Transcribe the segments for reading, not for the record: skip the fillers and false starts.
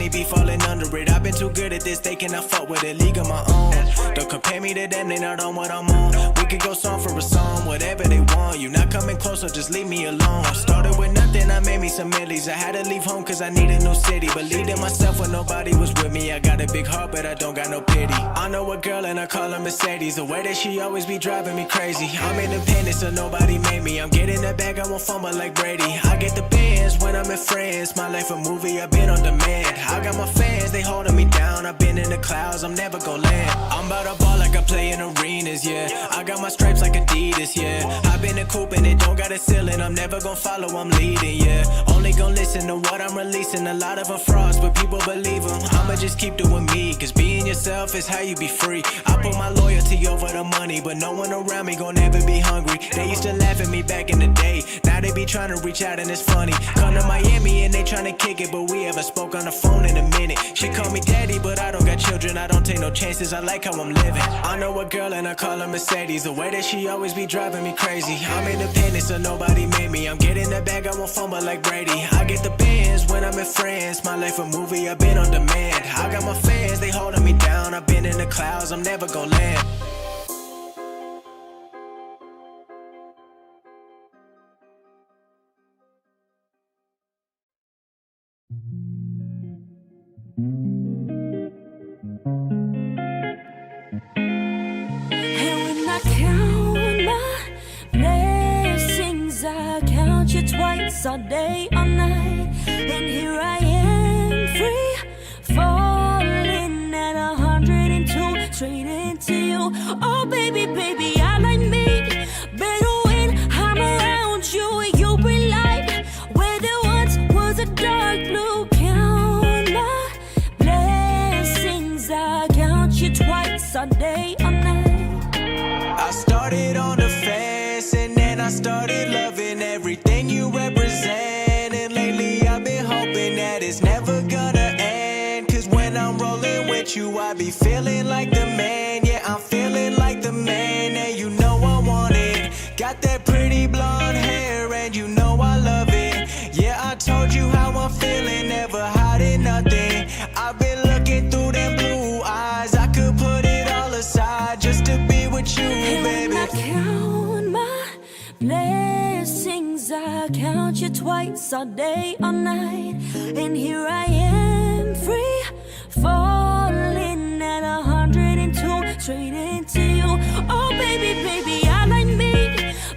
constantly be falling under it. I've been too good at this, they cannot fuck with a league of my own. Don't compare me to them, they not on what I'm on. We could go song for a song, whatever they want. You not coming close, so just leave me alone. I started with nothing, I made me some millies. I had to leave home cause I need a new city. Believed in myself when nobody was with me. I got a big heart, but I don't got no pity. I know a girl and I call her Mercedes. The way that she always be driving me crazy. I'm independent, so nobody made me. I'm getting the bag, I won't fumble like Brady. I get the bands when I'm with friends. My life a movie, I've been on demand. I got my fans, they holding me down. I've been in the clouds, I'm never gon' land. I'm about to ball like I play in arenas, yeah. I got my stripes like Adidas, yeah. I've been a coupe and it don't got a ceiling. I'm never gon' follow, I'm leading, yeah. Only gon' listen to what I'm releasing. A lot of them frauds, but people believe them. I'ma just keep doing me, cause being yourself is how you be free. I put my loyalty over the money, but no one around me gon' ever be hungry. They used to laugh at me back in the day. Now they be trying to reach out and it's funny. Come to Miami and they tryna kick it, but we haven't spoke on the phone in a minute. She call me daddy, but I don't got children. I don't take no chances, I like how I'm living. I know a girl and I call her Mercedes. The way that she always be driving me crazy. I'm independent, so nobody made me. I'm getting the bag, I won't fumble like Brady. I get the bands when I'm with friends. My life a movie, I've been on demand. I got my fans, they holding me down. I've been in the clouds, I'm never gon' land. Twice all day, all night, and here I am, free, falling at 102, straight into you. Oh baby, baby, I like me better when I'm around you. You bring light where there once was a dark blue. Count my blessings, I count you twice all day, all night. I started on the fence and then I started loving everything you represent. And lately I've been hoping that it's never gonna end. Cause when I'm rolling with you, I be feeling like the man. Yeah, I'm feeling like the man, and you know I want it. Got that pretty blonde hair and you know I love it. Yeah, I told you how I'm feeling, never hiding nothing. I've been looking through them blue eyes. I could put it all aside just to be with you, baby. I count my blessings, I count you twice all day, all night, and here I am, free, falling at 102, straight into you. Oh baby, baby, I like me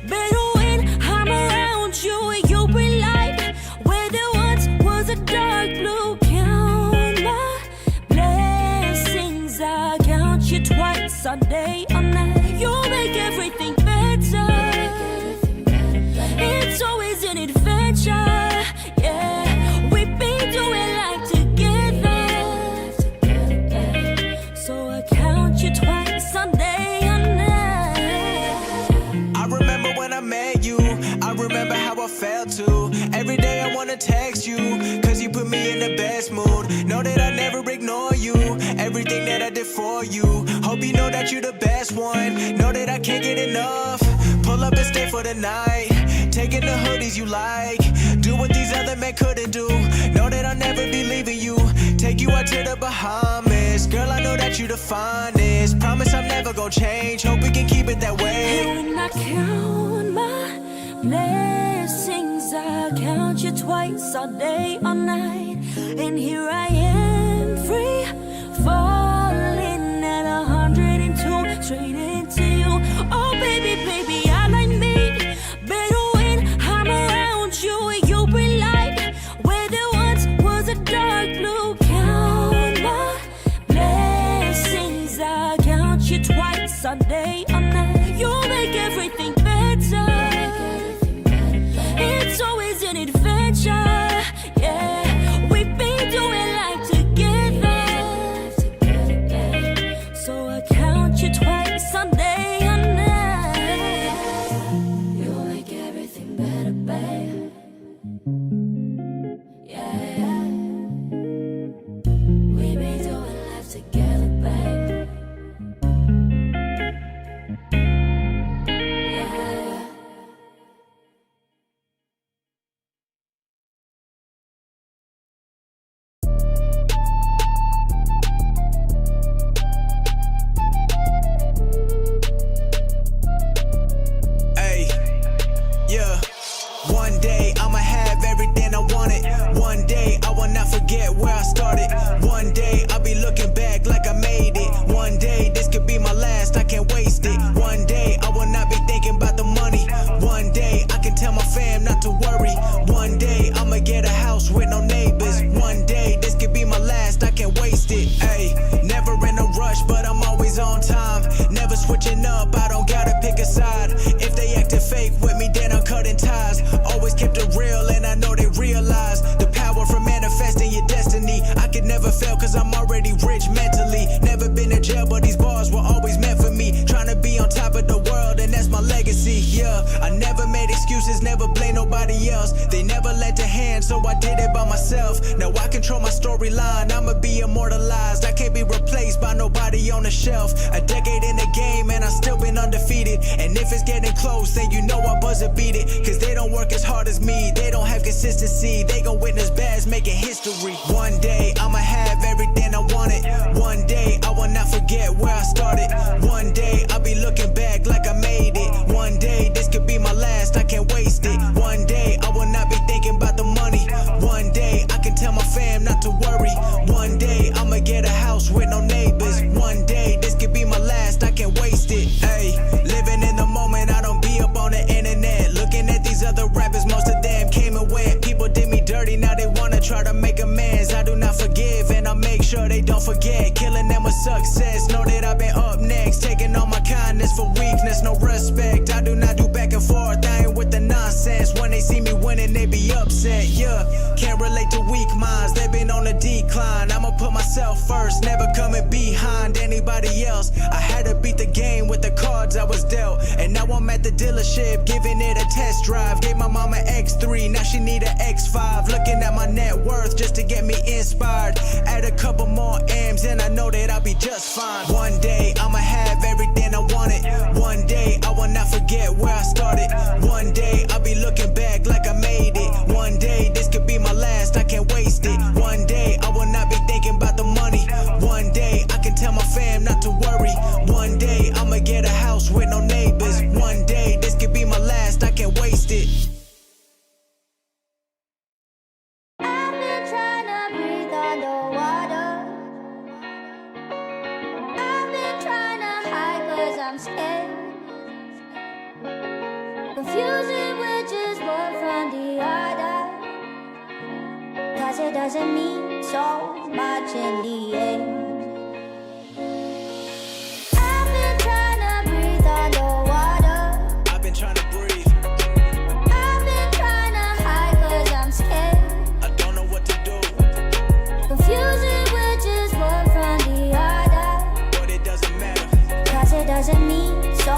better when I'm around you. You bring light where there once was a dark blue. Count my blessings, I count you twice all day, all night. You make everything better. It's always an adventure, yeah. We've been doing life together, so I count you twice a day and night. I remember when I met you, I remember how I felt too. Every day I wanna text you, cause you put me in the best mood. Know that I never ignore you, everything that I did for you. Hope you know that you're the best one, know that I can't get enough. Pull up and stay for the night, taking the hoodies you like. Do what these other men couldn't do, know that I'll never be leaving you. Take you out to the Bahamas, girl, I know that you the finest. Promise I'm never gonna change, hope we can keep it that way. And when I count my blessings, I count you twice all day, all night, and here I am, free, falling at 102, straight into you. Oh baby, baby, I like me better when I'm around you. You bring light where there once was a dark blue. Count my blessings, I count you twice all day, all night. You make everything better. It's always an adventure, yeah. We've been doing life never fail cause I'm already rich mentally. Never been in jail but these bars were always meant for me. Trying to be on top of the world and that's my legacy, yeah. I never made excuses, never blame nobody else. They never lent a hand so I did it by myself. Now I control my storyline, I'ma be immortalized. I can't be replaced by nobody on the shelf. A decade in the game and I still been undefeated. And if it's getting close then you know I buzzer beat it. Cause they don't work as hard as me, they don't have consistency. They gon' witness bads making history. One day I'ma have everything I wanted. One day I will not forget where I started. One day I'll be looking back like I made it. One day this could be my last, I can't waste it. One day I will not be thinking about the money. One day I can tell my fam not to worry. One day I'ma get a house with no neighbors. One day this could be my last, I can't waste it. Ay, living in the moment, I don't be up on the internet. Looking at these other rappers, most of them came and went. People did me dirty, now they wanna try to make amends. I do not forgive and I make sure they don't forget. Killing them with success, know that I've been up next. Taking all my kindness for weakness, no respect. I do not do back and forth, I ain't with the nonsense. When they see me winning, they be upset, yeah. Can't relate to weak minds, they been on a decline. I'ma put myself first, never coming behind anybody else. I had to beat the game with the cards I was dealt. And now I'm at the dealership, giving it a test drive. Gave my mama X3, now she need an X5. Looking at my net worth just to get me inspired. Add a couple more M's and I know that I'll be just fine. One day I'ma have everything I wanted. One day I will not forget where I started. One day I'll be looking back like I made it. One day this could be my last, I can't waste it. One day I will not be thinking about the money. One day I can tell my fam not to worry. One day I'ma get a house with no neighbors. One day this could be my last, I can't waste it. I've been trying to breathe underwater. I've been trying to hide cause I'm scared. Confusing which is one from the other. Cause it doesn't mean so much in the end. I've been trying to breathe underwater. I've been trying to breathe, I've been trying to hide cause I'm scared. I don't know what to do, Confusing which is one from the other. but it doesn't matter. Cause it doesn't mean so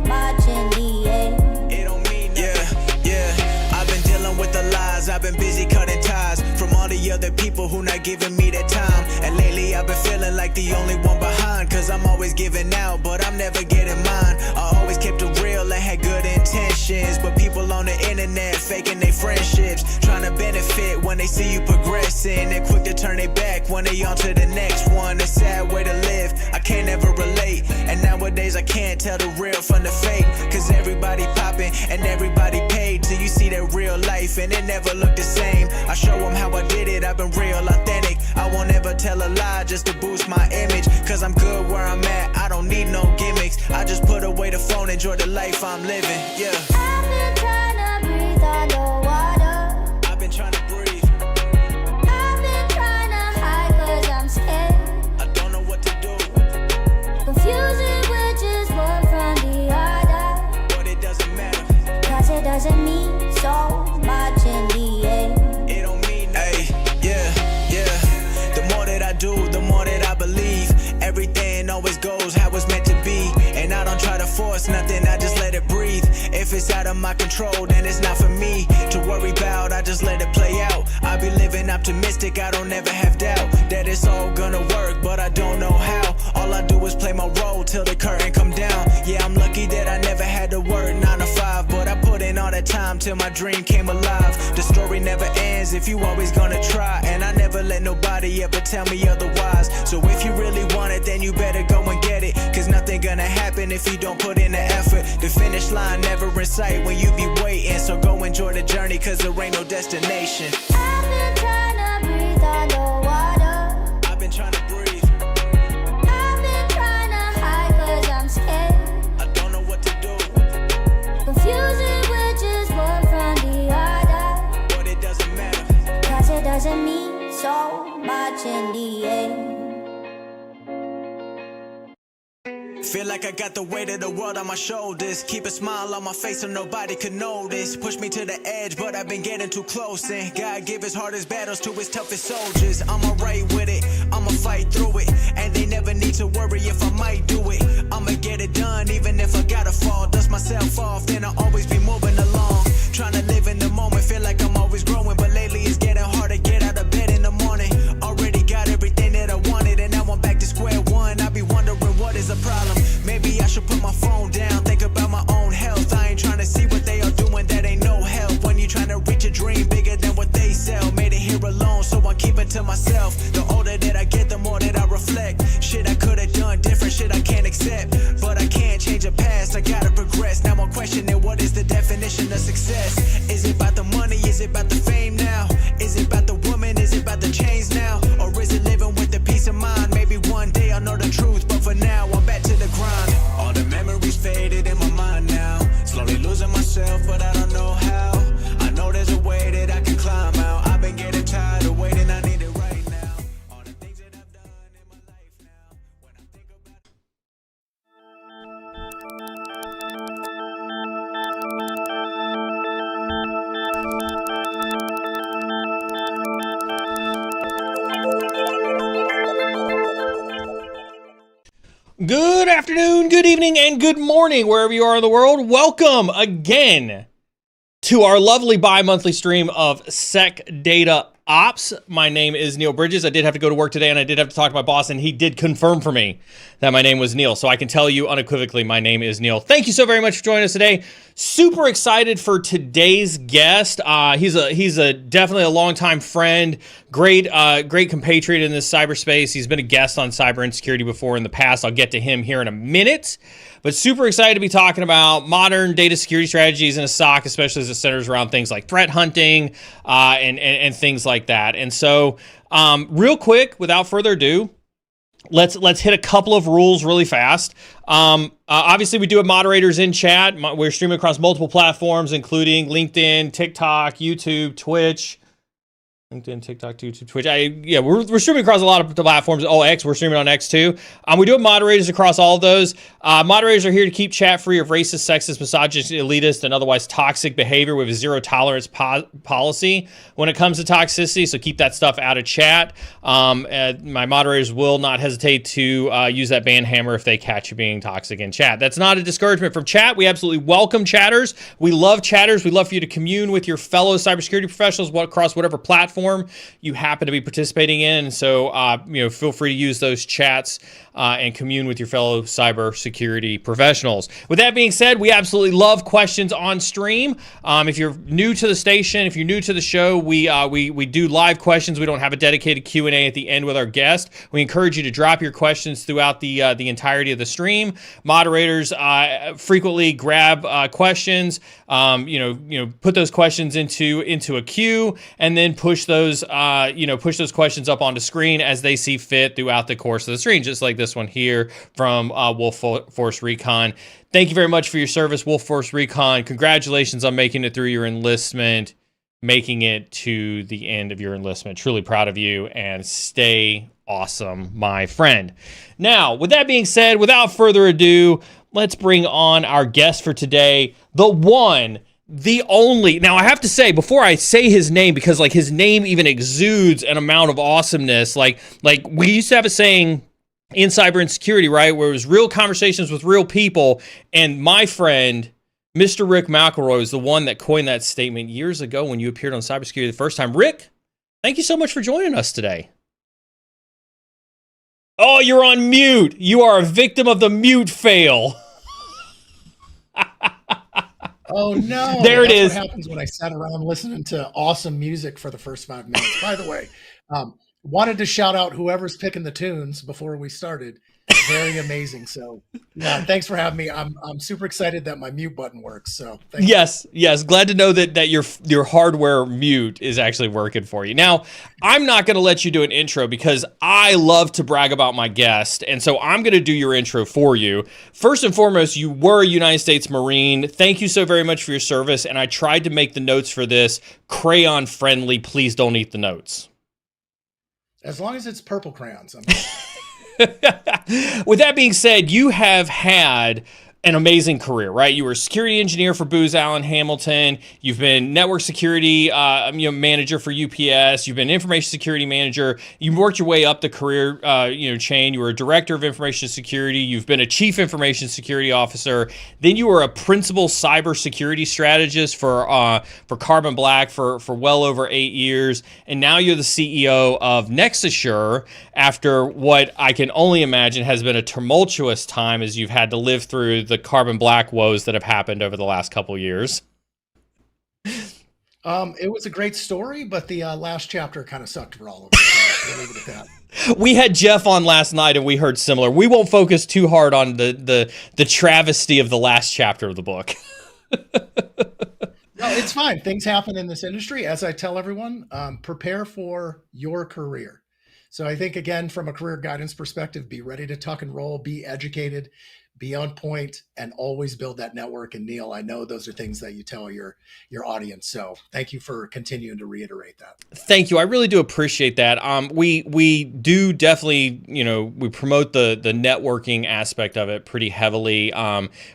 much in the end. It don't mean nothing. Yeah, I've been dealing with the lies, I've been busy cutting ties from all the other people who not giving me their time. And lately I've been feeling like the only one behind. Cause I'm always giving out, but I'm never getting mine. I always kept it real and had good intentions. But people on the internet faking their friendships, trying to benefit when they see you progressing. They're quick to turn their back when they on to the next one. A sad way to live, I can't ever relate. And nowadays I can't tell the real from the fake. Cause everybody popping and everybody paid. Till you see that real life and it never looked the same. I show them how I did it, I've been real authentic. I won't ever tell a lie just to boost my image. Cause I'm good where I'm at, I don't need no gimmicks. I just put away the phone, enjoy the life I'm living, yeah. I've been trying to breathe underwater. I've been trying to breathe, I've been trying to hide cause I'm scared. I don't know what to do, Confusing which is one from the other. but it doesn't matter. Cause it doesn't mean so much in the end. It don't mean nothing. Yeah. The more that I do, the more that I believe. Everything always goes how it's meant to be. And I don't try to force nothing, I just let it breathe. If it's out of my control, then it's not for me to worry about, I just let it play out. I be living optimistic, I don't ever have doubt that it's all gonna work, but I don't know how. All I do is play my role till the curtain come down. Yeah, I'm lucky that I never had to work 9 to 5, but I put in all that time till my dream came alive. The story never ends if you always gonna try, and I never let nobody ever tell me otherwise. So if you really want it, then you better go and get it. Cause nothing gonna happen if you don't put in the effort. The finish line never in sight when you be waiting. So go enjoy the journey cause there ain't no destination. I've been trying to breathe underwater. I've been trying to breathe, I've been trying to hide cause I'm scared. I don't know what to do, Confusing which is one from the other. but it doesn't matter. Cause it doesn't mean so much in the end. Feel like I got the weight of the world on my shoulders. Keep a smile on my face so nobody could notice. Push me to the edge, but I've been getting too close. And God give his hardest battles to his toughest soldiers. I'm alright with it, myself. The older that I get, the more that I reflect. Shit I could have done different, shit I can't accept. But I can't change the past, I gotta progress. Now I'm questioning what is the definition of success. Is it about the money, is it about the fame now? Is it about the woman, is it about the chains now? Or is it living with the peace of mind? Maybe one day I'll know the truth, but for now I'm back to the grind. All the memories faded in my mind now. Slowly losing myself, but I don't know how. I know there's a way that I can climb out. I've been getting tired of waiting, I need it right now. All the things that I've done in my life now. When I think about Good afternoon, good evening, and good morning, wherever you are in the world. Welcome again to our lovely bi-monthly stream of SecDataOps. My name is Neil Bridges. I did have to go to work today, and I did have to talk to my boss, and he did confirm for me that my name was Neil. So I can tell you unequivocally, my name is Neil. Thank you so very much for joining us today. Super excited for today's guest. He's definitely a longtime friend, great compatriot in this cyberspace. He's been a guest on Cyber Insecurity before in the past. I'll get to him here in a minute. But super excited to be talking about modern data security strategies in a SOC, especially as it centers around things like threat hunting and things like that. And so, real quick, without further ado, let's hit a couple of rules really fast. Obviously, we do have moderators in chat. We're streaming across multiple platforms, including LinkedIn, TikTok, YouTube, Twitch. LinkedIn, TikTok, YouTube, Twitch. We're streaming across a lot of platforms. X, we're streaming on X too. We do have moderators across all of those. Moderators are here to keep chat free of racist, sexist, misogynist, elitist, and otherwise toxic behavior. We have a zero tolerance policy when it comes to toxicity, so keep that stuff out of chat. My moderators will not hesitate to use that ban hammer if they catch you being toxic in chat. That's not a discouragement from chat. We absolutely welcome chatters. We love chatters. We love for you to commune with your fellow cybersecurity professionals across whatever platform you happen to be participating in. And so, feel free to use those chats and commune with your fellow cybersecurity professionals. With that being said, we absolutely love questions on stream. If you're new to the station, if you're new to the show, we do live questions. We don't have a dedicated Q&A at the end with our guest. We encourage you to drop your questions throughout the entirety of the stream. Moderators frequently grab questions, put those questions into a queue, and then push those questions up onto screen as they see fit throughout the course of the stream, just like this one here from Wolf Force Recon. Thank you very much for your service, Wolf Force Recon. Congratulations on making it through your enlistment, making it to the end of your enlistment. Truly proud of you, and stay awesome, my friend. Now, with that being said, without further ado, let's bring on our guest for today, the one, the only. Now, I have to say, before I say his name, because like his name even exudes an amount of awesomeness. Like we used to have a saying in cyber insecurity, right, where it was real conversations with real people. And my friend, Mr. Rick McElroy, is the one that coined that statement years ago when you appeared on Cybersecurity the first time. Rick, thank you so much for joining us today. Oh, you're on mute. You are a victim of the mute fail. Oh no! There it is. What happens when I sat around listening to awesome music for the first 5 minutes. By the way, wanted to shout out whoever's picking the tunes before we started. Very amazing. So yeah, thanks for having me. I'm super excited that my mute button works. So thank you. Yes. Glad to know that your hardware mute is actually working for you. Now, I'm not going to let you do an intro because I love to brag about my guest. And so I'm going to do your intro for you. First and foremost, you were a United States Marine. Thank you so very much for your service. And I tried to make the notes for this crayon friendly. Please don't eat the notes. As long as it's purple crayons. With that being said, you have had an amazing career, right? You were a security engineer for Booz Allen Hamilton. You've been network security manager for UPS. You've been information security manager. You worked your way up the career chain. You were a director of information security. You've been a chief information security officer. Then you were a principal cybersecurity strategist for Carbon Black for well over 8 years. And now you're the CEO of NextAssure after what I can only imagine has been a tumultuous time as you've had to live through the Carbon Black woes that have happened over the last couple years. It was a great story, but the last chapter kind of sucked for all of us. We'll leave it at that. We had Jeff on last night and we heard similar. We won't focus too hard on the travesty of the last chapter of the book. No, it's fine. Things happen in this industry. As I tell everyone, prepare for your career. So I think, again, from a career guidance perspective, be ready to tuck and roll, be educated, be on point, and always build that network. And Neil, I know those are things that you tell your audience. So thank you for continuing to reiterate that. Thank you. I really do appreciate that. We do definitely, we promote the networking aspect of it pretty heavily.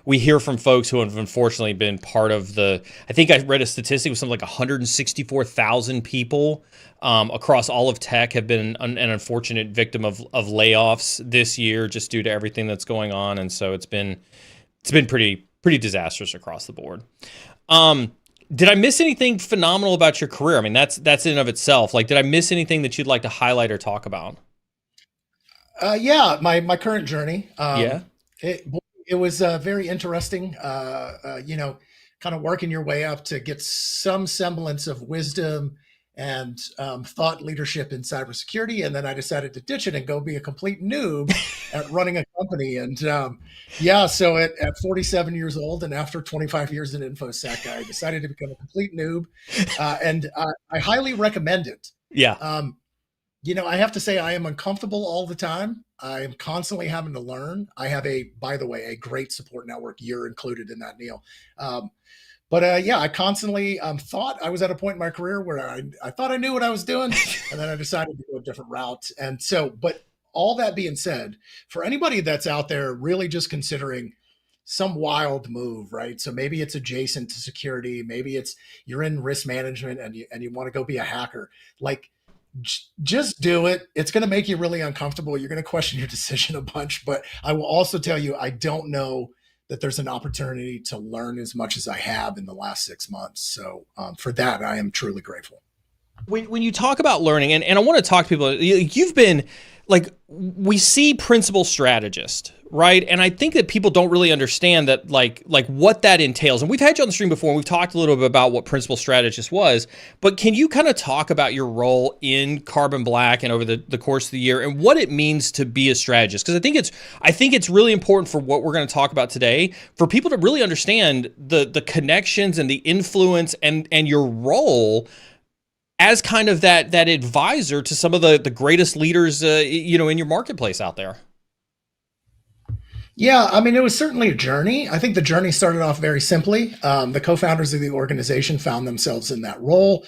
We hear from folks who have unfortunately been part of I think I read a statistic with something like 164,000 people across all of tech have been an unfortunate victim of layoffs this year, just due to everything that's going on. And so it's been pretty disastrous across the board. Did I miss anything phenomenal about your career? I mean, that's in and of itself. Like, did I miss anything that you'd like to highlight or talk about? Yeah, my current journey. Yeah. It was very interesting. Kind of working your way up to get some semblance of wisdom and thought leadership in cybersecurity. And then I decided to ditch it and go be a complete noob at running a company. And so at 47 years old and after 25 years in InfoSec, I decided to become a complete noob. And I highly recommend it. Yeah. I have to say I am uncomfortable all the time. I am constantly having to learn. I have by the way, a great support network. You're included in that, Neil. I constantly thought I was at a point in my career where I thought I knew what I was doing, and then I decided to go a different route. And so, but all that being said, for anybody that's out there really just considering some wild move, right? So maybe it's adjacent to security, maybe it's you're in risk management and you want to go be a hacker, like just do it. It's going to make you really uncomfortable. You're going to question your decision a bunch, but I will also tell you, I don't know that there's an opportunity to learn as much as I have in the last 6 months. So for that, I am truly grateful. When you talk about learning, and I want to talk to people, you've been like, we see principal strategist, right? And I think that people don't really understand that, like what that entails. And we've had you on the stream before, and we've talked a little bit about what principal strategist was, but can you kind of talk about your role in Carbon Black and over the course of the year and what it means to be a strategist? Because I think it's really important for what we're going to talk about today, for people to really understand the connections and the influence and your role as kind of that advisor to some of the greatest leaders, in your marketplace out there. Yeah, I mean, it was certainly a journey. I think the journey started off very simply. The co-founders of the organization found themselves in that role,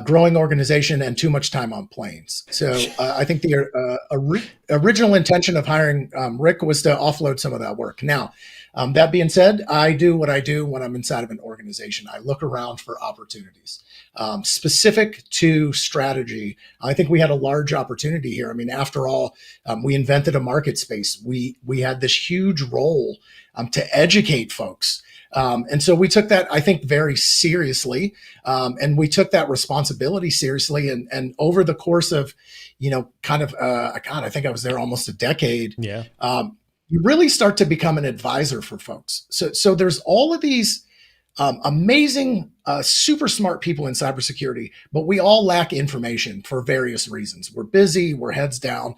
growing organization and too much time on planes. So I think the original intention of hiring Rick was to offload some of that work. Now, that being said, I do what I do when I'm inside of an organization. I look around for opportunities. Specific to strategy, I think we had a large opportunity here. I mean, after all, we invented a market space. We had this huge role to educate folks. And so we took that, I think, very seriously. And we took that responsibility seriously. And over the course of, I think I was there almost a decade. Yeah. You really start to become an advisor for folks. So there's all of these amazing, super smart people in cybersecurity, but we all lack information for various reasons. We're busy, we're heads down.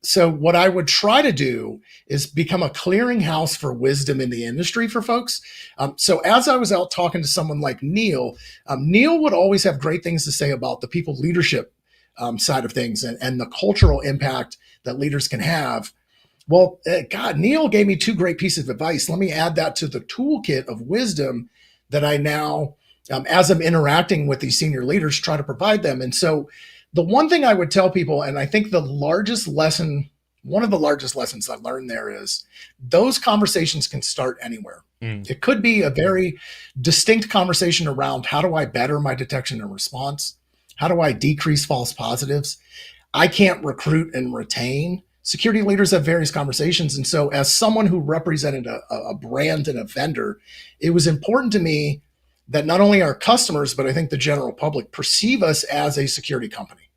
So what I would try to do is become a clearinghouse for wisdom in the industry for folks. So as I was out talking to someone like Neil, Neil would always have great things to say about the people leadership side of things and the cultural impact that leaders can have. Well, Neil gave me two great pieces of advice. Let me add that to the toolkit of wisdom that I now, as I'm interacting with these senior leaders, try to provide them. And so the one thing I would tell people, and I think one of the largest lessons I learned there is those conversations can start anywhere. It could be a very distinct conversation around how do I better my detection and response? How do I decrease false positives? I can't recruit and retain. Security leaders have various conversations. And so as someone who represented a brand and a vendor, it was important to me that not only our customers, but I think the general public perceive us as a security company.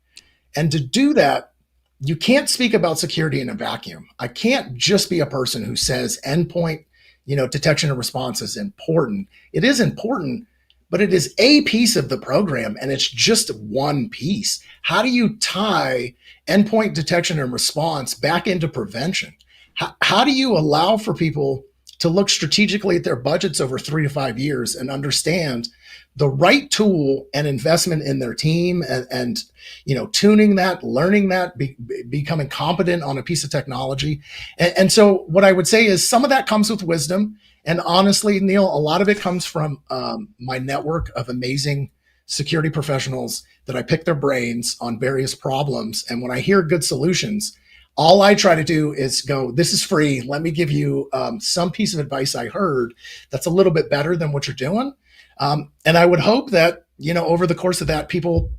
And to do that, you can't speak about security in a vacuum. I can't just be a person who says endpoint, detection and response is important. It is important, but it is a piece of the program, and it's just one piece. How do you tie endpoint detection and response back into prevention? How do you allow for people to look strategically at their budgets over 3 to 5 years and understand the right tool and investment in their team, and tuning that, learning that, becoming competent on a piece of technology? And so what I would say is some of that comes with wisdom. And honestly, Neil, a lot of it comes from my network of amazing security professionals that I pick their brains on various problems. And when I hear good solutions, all I try to do is go, this is free. Let me give you some piece of advice I heard that's a little bit better than what you're doing. And I would hope that, over the course of that, people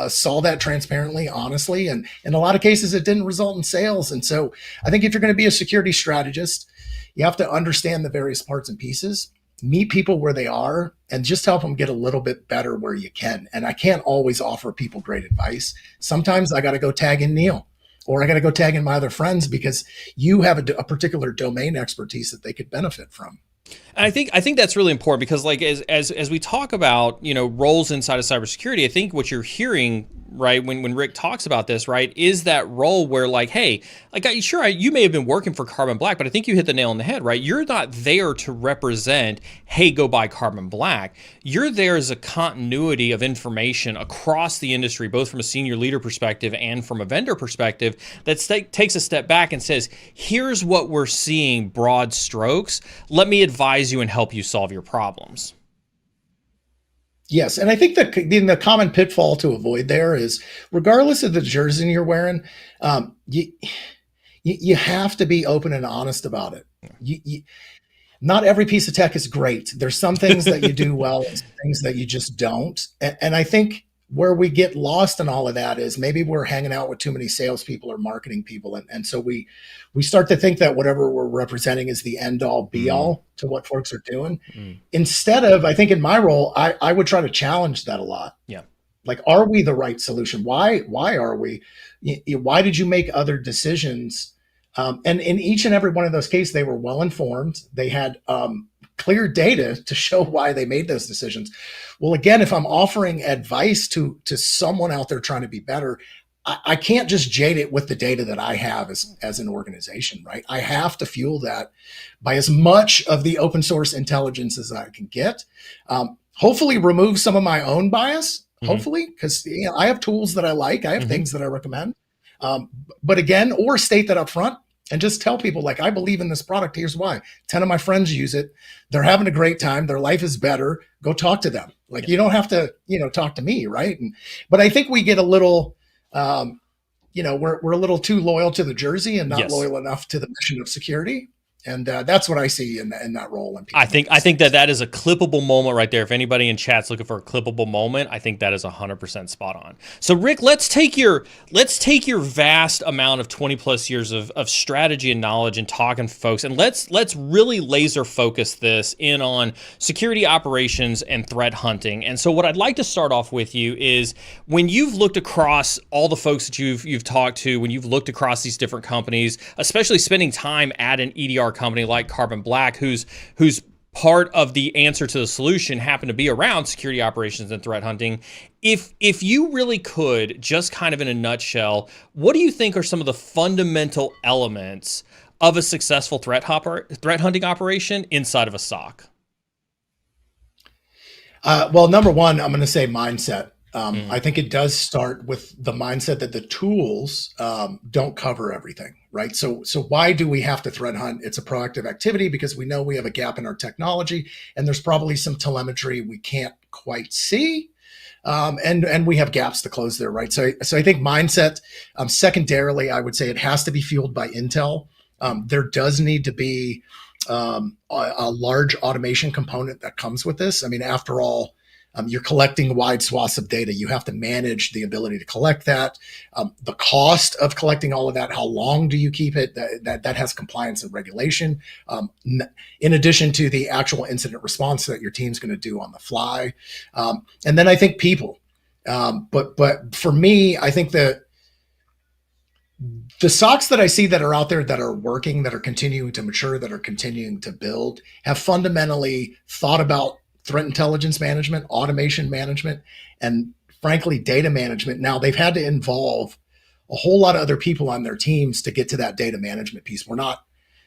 saw that transparently, honestly. And in a lot of cases, it didn't result in sales. And so I think if you're going to be a security strategist, you have to understand the various parts and pieces, meet people where they are, and just help them get a little bit better where you can. And I can't always offer people great advice. Sometimes I got to go tag in Neil, or I got to go tag in my other friends, because you have a particular domain expertise that they could benefit from. And I think that's really important, because like as we talk about, roles inside of cybersecurity, I think what you're hearing, right, when Rick talks about this, right, is that role where like, hey, like, sure, you may have been working for Carbon Black, but I think you hit the nail on the head, right? You're not there to represent, hey, go buy Carbon Black. You're there as a continuity of information across the industry, both from a senior leader perspective and from a vendor perspective, that takes a step back and says, here's what we're seeing, broad strokes. Let me advise you and help you solve your problems. Yes, and I think the common pitfall to avoid there is, regardless of the jersey you're wearing, you have to be open and honest about it. Not every piece of tech is great. There's some things that you do well and some things that you just don't. And I think where we get lost in all of that is maybe we're hanging out with too many salespeople or marketing people. And so we start to think that whatever we're representing is the end all be all to what folks are doing. Instead of, I think in my role, I would try to challenge that a lot. Yeah. Like, are we the right solution? Why are we? Why did you make other decisions? And in each and every one of those cases, they were well informed. They had clear data to show why they made those decisions. Well, again, if I'm offering advice to someone out there trying to be better, I can't just jade it with the data that I have as an organization, right? I have to fuel that by as much of the open source intelligence as I can get. Hopefully remove some of my own bias, hopefully, because I have tools that I like. I have things that I recommend. But again, or state that up front. And just tell people, like, I believe in this product. Here's why. 10 of my friends use it. They're having a great time. Their life is better. Go talk to them. Like, you don't have to, talk to me, right? But I think we get a little, we're a little too loyal to the jersey and not loyal enough to the mission of security. And that's what I see in that role. I think that is a clippable moment right there. If anybody in chat's looking for a clippable moment, I think that is 100% spot on. So Rick, let's take your vast amount of 20 plus years of strategy and knowledge and talking to folks, and let's really laser focus this in on security operations and threat hunting. And so what I'd like to start off with you is, when you've looked across all the folks that you've talked to, when you've looked across these different companies, especially spending time at an EDR company like Carbon Black, whose part of the answer to the solution happened to be around security operations and threat hunting. If you really could, just kind of in a nutshell, what do you think are some of the fundamental elements of a successful threat hunting operation inside of a SOC? Well, number one, I'm going to say mindset. I think it does start with the mindset that the tools don't cover everything, right? So why do we have to threat hunt? It's a proactive activity because we know we have a gap in our technology, and there's probably some telemetry we can't quite see, and we have gaps to close there, right? So I think mindset. Secondarily, I would say it has to be fueled by intel. There does need to be a large automation component that comes with this. I mean, after all, you're collecting wide swaths of data. You have to manage the ability to collect that. The cost of collecting all of that, how long do you keep it? That has compliance and regulation, in addition to the actual incident response that your team's going to do on the fly. And then I think people. But for me, I think that the SOCs that I see that are out there that are working, that are continuing to mature, that are continuing to build, have fundamentally thought about threat intelligence management, automation management, and frankly, data management. Now they've had to involve a whole lot of other people on their teams to get to that data management piece.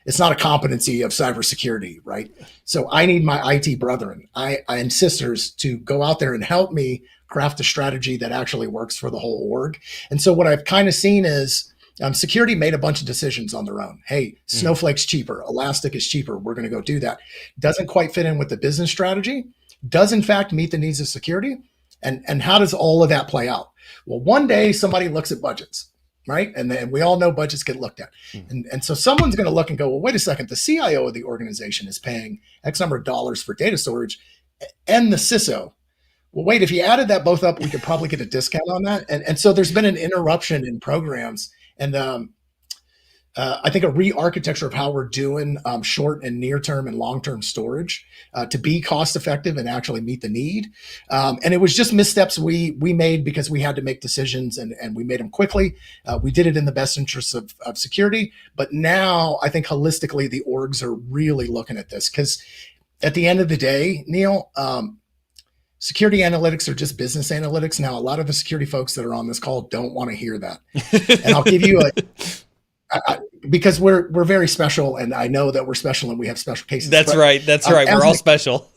It's not a competency of cybersecurity, right? So I need my IT brethren and sisters to go out there and help me craft a strategy that actually works for the whole org. And so what I've kind of seen is security made a bunch of decisions on their own. Hey, Snowflake's cheaper, Elastic is cheaper, we're going to go do that. Doesn't quite fit in with the business strategy, does in fact meet the needs of security. And how does all of that play out? Well, one day somebody looks at budgets, right? And then we all know budgets get looked at. And so someone's going to look and go, well, wait a second, the CIO of the organization is paying X number of dollars for data storage and the CISO. Well, wait, if you added that both up, we could probably get a discount on that. And so there's been an interruption in programs. And I think a re-architecture of how we're doing short and near-term and long-term storage to be cost-effective and actually meet the need. And it was just missteps we made because we had to make decisions and we made them quickly. We did it in the best interests of security. But now I think holistically the orgs are really looking at this because at the end of the day, Neil, security analytics are just business analytics. Now, a lot of the security folks that are on this call don't want to hear that. And I'll give you because we're very special, and I know that we're special and we have special cases. That's right. We're all special.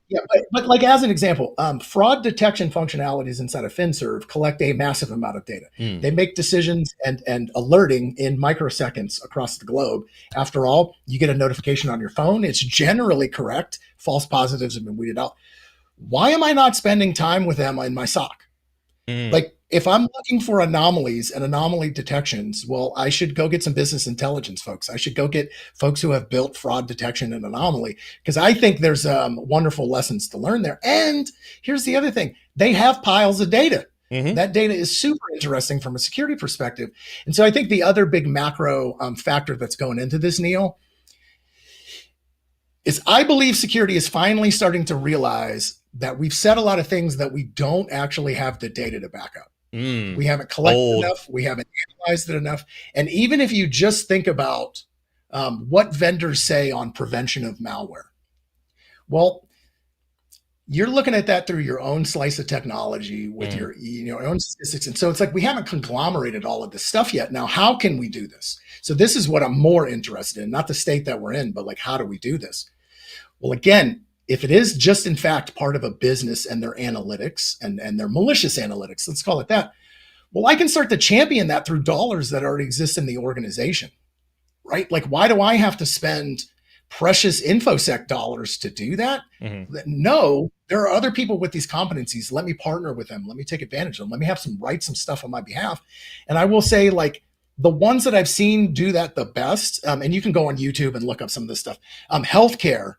Yeah, but like as an example, fraud detection functionalities inside of FinServe collect a massive amount of data. They make decisions and alerting in microseconds across the globe. After all, you get a notification on your phone. It's generally correct. False positives have been weeded out. Why am I not spending time with them in my SOC? Like if I'm looking for anomalies and anomaly detections, well, I should go get some business intelligence folks. I should go get folks who have built fraud detection and anomaly because I think there's wonderful lessons to learn there. And here's the other thing. They have piles of data. That data is super interesting from a security perspective. And so I think the other big macro factor that's going into this, Neil, is I believe security is finally starting to realize that we've said a lot of things that we don't actually have the data to back up. We haven't collected enough. We haven't analyzed it enough. And even if you just think about what vendors say on prevention of malware, well, you're looking at that through your own slice of technology with your own statistics. And so it's like we haven't conglomerated all of this stuff yet. Now, how can we do this? So this is what I'm more interested in, not the state that we're in, but like, how do we do this? Well, again, if it is just in fact part of a business and their analytics and their malicious analytics, let's call it that, well, I can start to champion that through dollars that already exist in the organization, right? Like, why do I have to spend precious InfoSec dollars to do that? No, there are other people with these competencies. Let me partner with them. Let me take advantage of them. Let me have some write some stuff on my behalf. And I will say, like, the ones that I've seen do that the best, and you can go on YouTube and look up some of this stuff. Healthcare,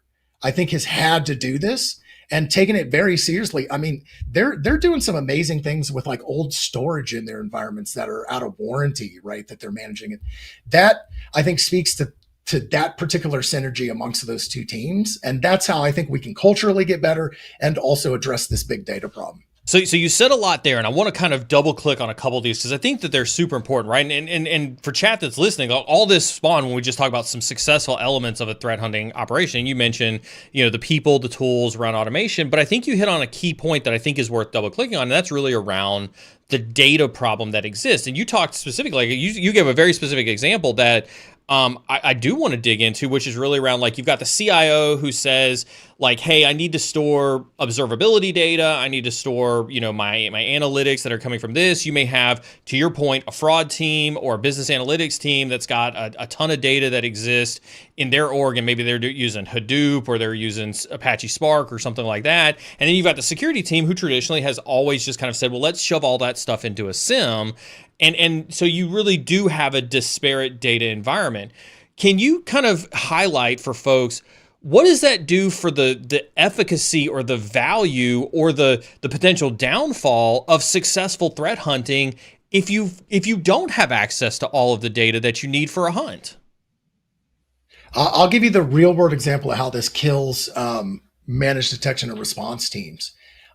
I think, has had to do this and taken it very seriously. I mean, they're doing some amazing things with like old storage in their environments that are out of warranty, right? That they're managing it. That I think speaks to that particular synergy amongst those two teams. And that's how I think we can culturally get better and also address this big data problem. So you said a lot there, and I want to kind of double click on a couple of these because I think that they're super important, right? And for chat that's listening, all this spawned when we just talk about some successful elements of a threat hunting operation. You mentioned, the people, the tools around automation, but I think you hit on a key point that I think is worth double clicking on, and that's really around the data problem that exists. And you talked specifically, like you gave a very specific example that I do want to dig into, which is really around, like, you've got the CIO who says, like, hey, I need to store observability data. I need to store, my analytics that are coming from this. You may have, to your point, a fraud team or a business analytics team that's got a ton of data that exists in their org, and maybe they're using Hadoop or they're using Apache Spark or something like that. And then you've got the security team who traditionally has always just kind of said, well, let's shove all that stuff into a SIEM. And so you really do have a disparate data environment. Can you kind of highlight for folks, what does that do for the efficacy or the value or the potential downfall of successful threat hunting if you don't have access to all of the data that you need for a hunt? I'll give you the real world example of how this kills managed detection and response teams.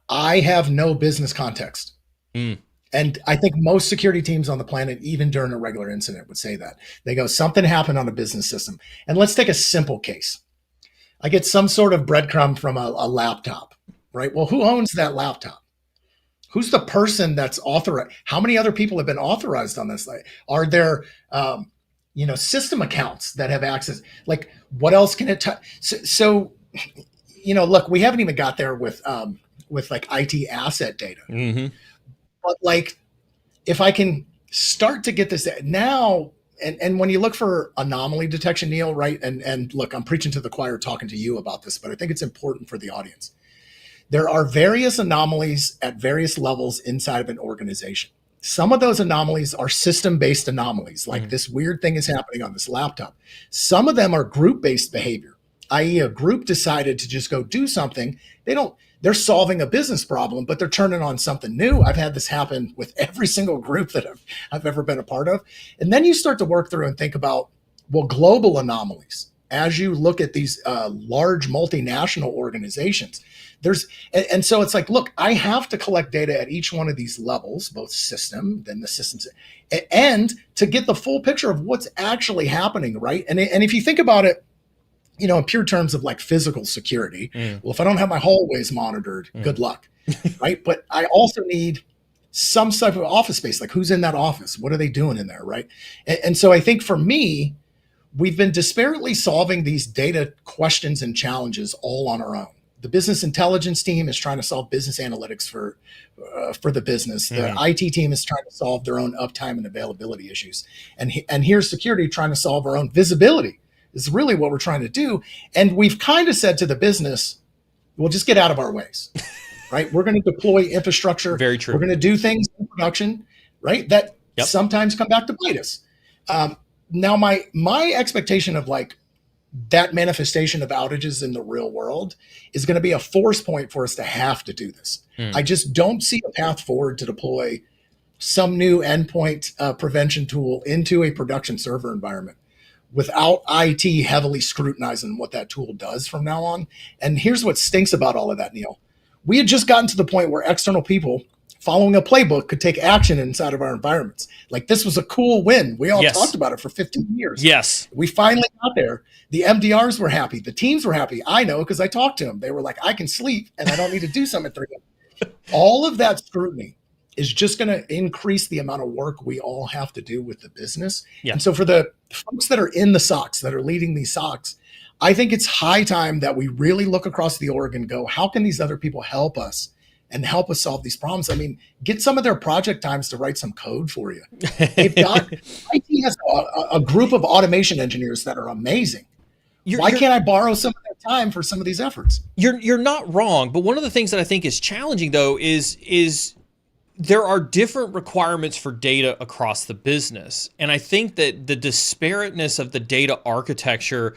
I have no business context. And I think most security teams on the planet, even during a regular incident, would say that. They go, something happened on a business system. And let's take a simple case. I get some sort of breadcrumb from a laptop, right? Well, who owns that laptop? Who's the person that's authorized? How many other people have been authorized on this? Like, are there, system accounts that have access? Like, what else can it touch? So, look, we haven't even got there with like IT asset data. Mm-hmm. But like, if I can start to get this now, and when you look for anomaly detection, Neil, right? And look, I'm preaching to the choir talking to you about this, but I think it's important for the audience. There are various anomalies at various levels inside of an organization. Some of those anomalies are system-based anomalies, like this weird thing is happening on this laptop. Some of them are group-based behavior, i.e. a group decided to just go do something. They're solving a business problem, but they're turning on something new. I've had this happen with every single group that I've ever been a part of. And then you start to work through and think about, well, global anomalies. As you look at these large multinational organizations, and so it's like, look, I have to collect data at each one of these levels, both system, then the systems, and to get the full picture of what's actually happening, right? And if you think about it, in pure terms of like physical security, well, if I don't have my hallways monitored, good luck, right? But I also need some type of office space, like who's in that office? What are they doing in there, right? And so I think for me, we've been disparately solving these data questions and challenges all on our own. The business intelligence team is trying to solve business analytics for the business. The IT team is trying to solve their own uptime and availability issues. And here's security trying to solve our own visibility is really what we're trying to do. And we've kind of said to the business, well, just get out of our ways, right? We're going to deploy infrastructure. Very true. We're going to do things in production, right? That sometimes come back to bite us. Now, my expectation of like that manifestation of outages in the real world is going to be a force point for us to have to do this. I just don't see a path forward to deploy some new endpoint prevention tool into a production server environment without IT heavily scrutinizing what that tool does from now on. And here's what stinks about all of that, Neil. We had just gotten to the point where external people following a playbook could take action inside of our environments. Like this was a cool win. We all talked about it for 15 years. Yes. We finally got there. The MDRs were happy. The teams were happy. I know because I talked to them. They were like, I can sleep and I don't need to do something at 3 a.m. All of that scrutiny is just going to increase the amount of work we all have to do with the business. Yeah. And so for the folks that are in the SOCs, that are leading these SOCs, I think it's high time that we really look across the org and go, how can these other people help us and help us solve these problems? I mean, get some of their project times to write some code for you. They've got, IT has a group of automation engineers that are amazing. Why can't I borrow some of their time for some of these efforts? You're not wrong, but one of the things that I think is challenging though is there are different requirements for data across the business. And I think that the disparateness of the data architecture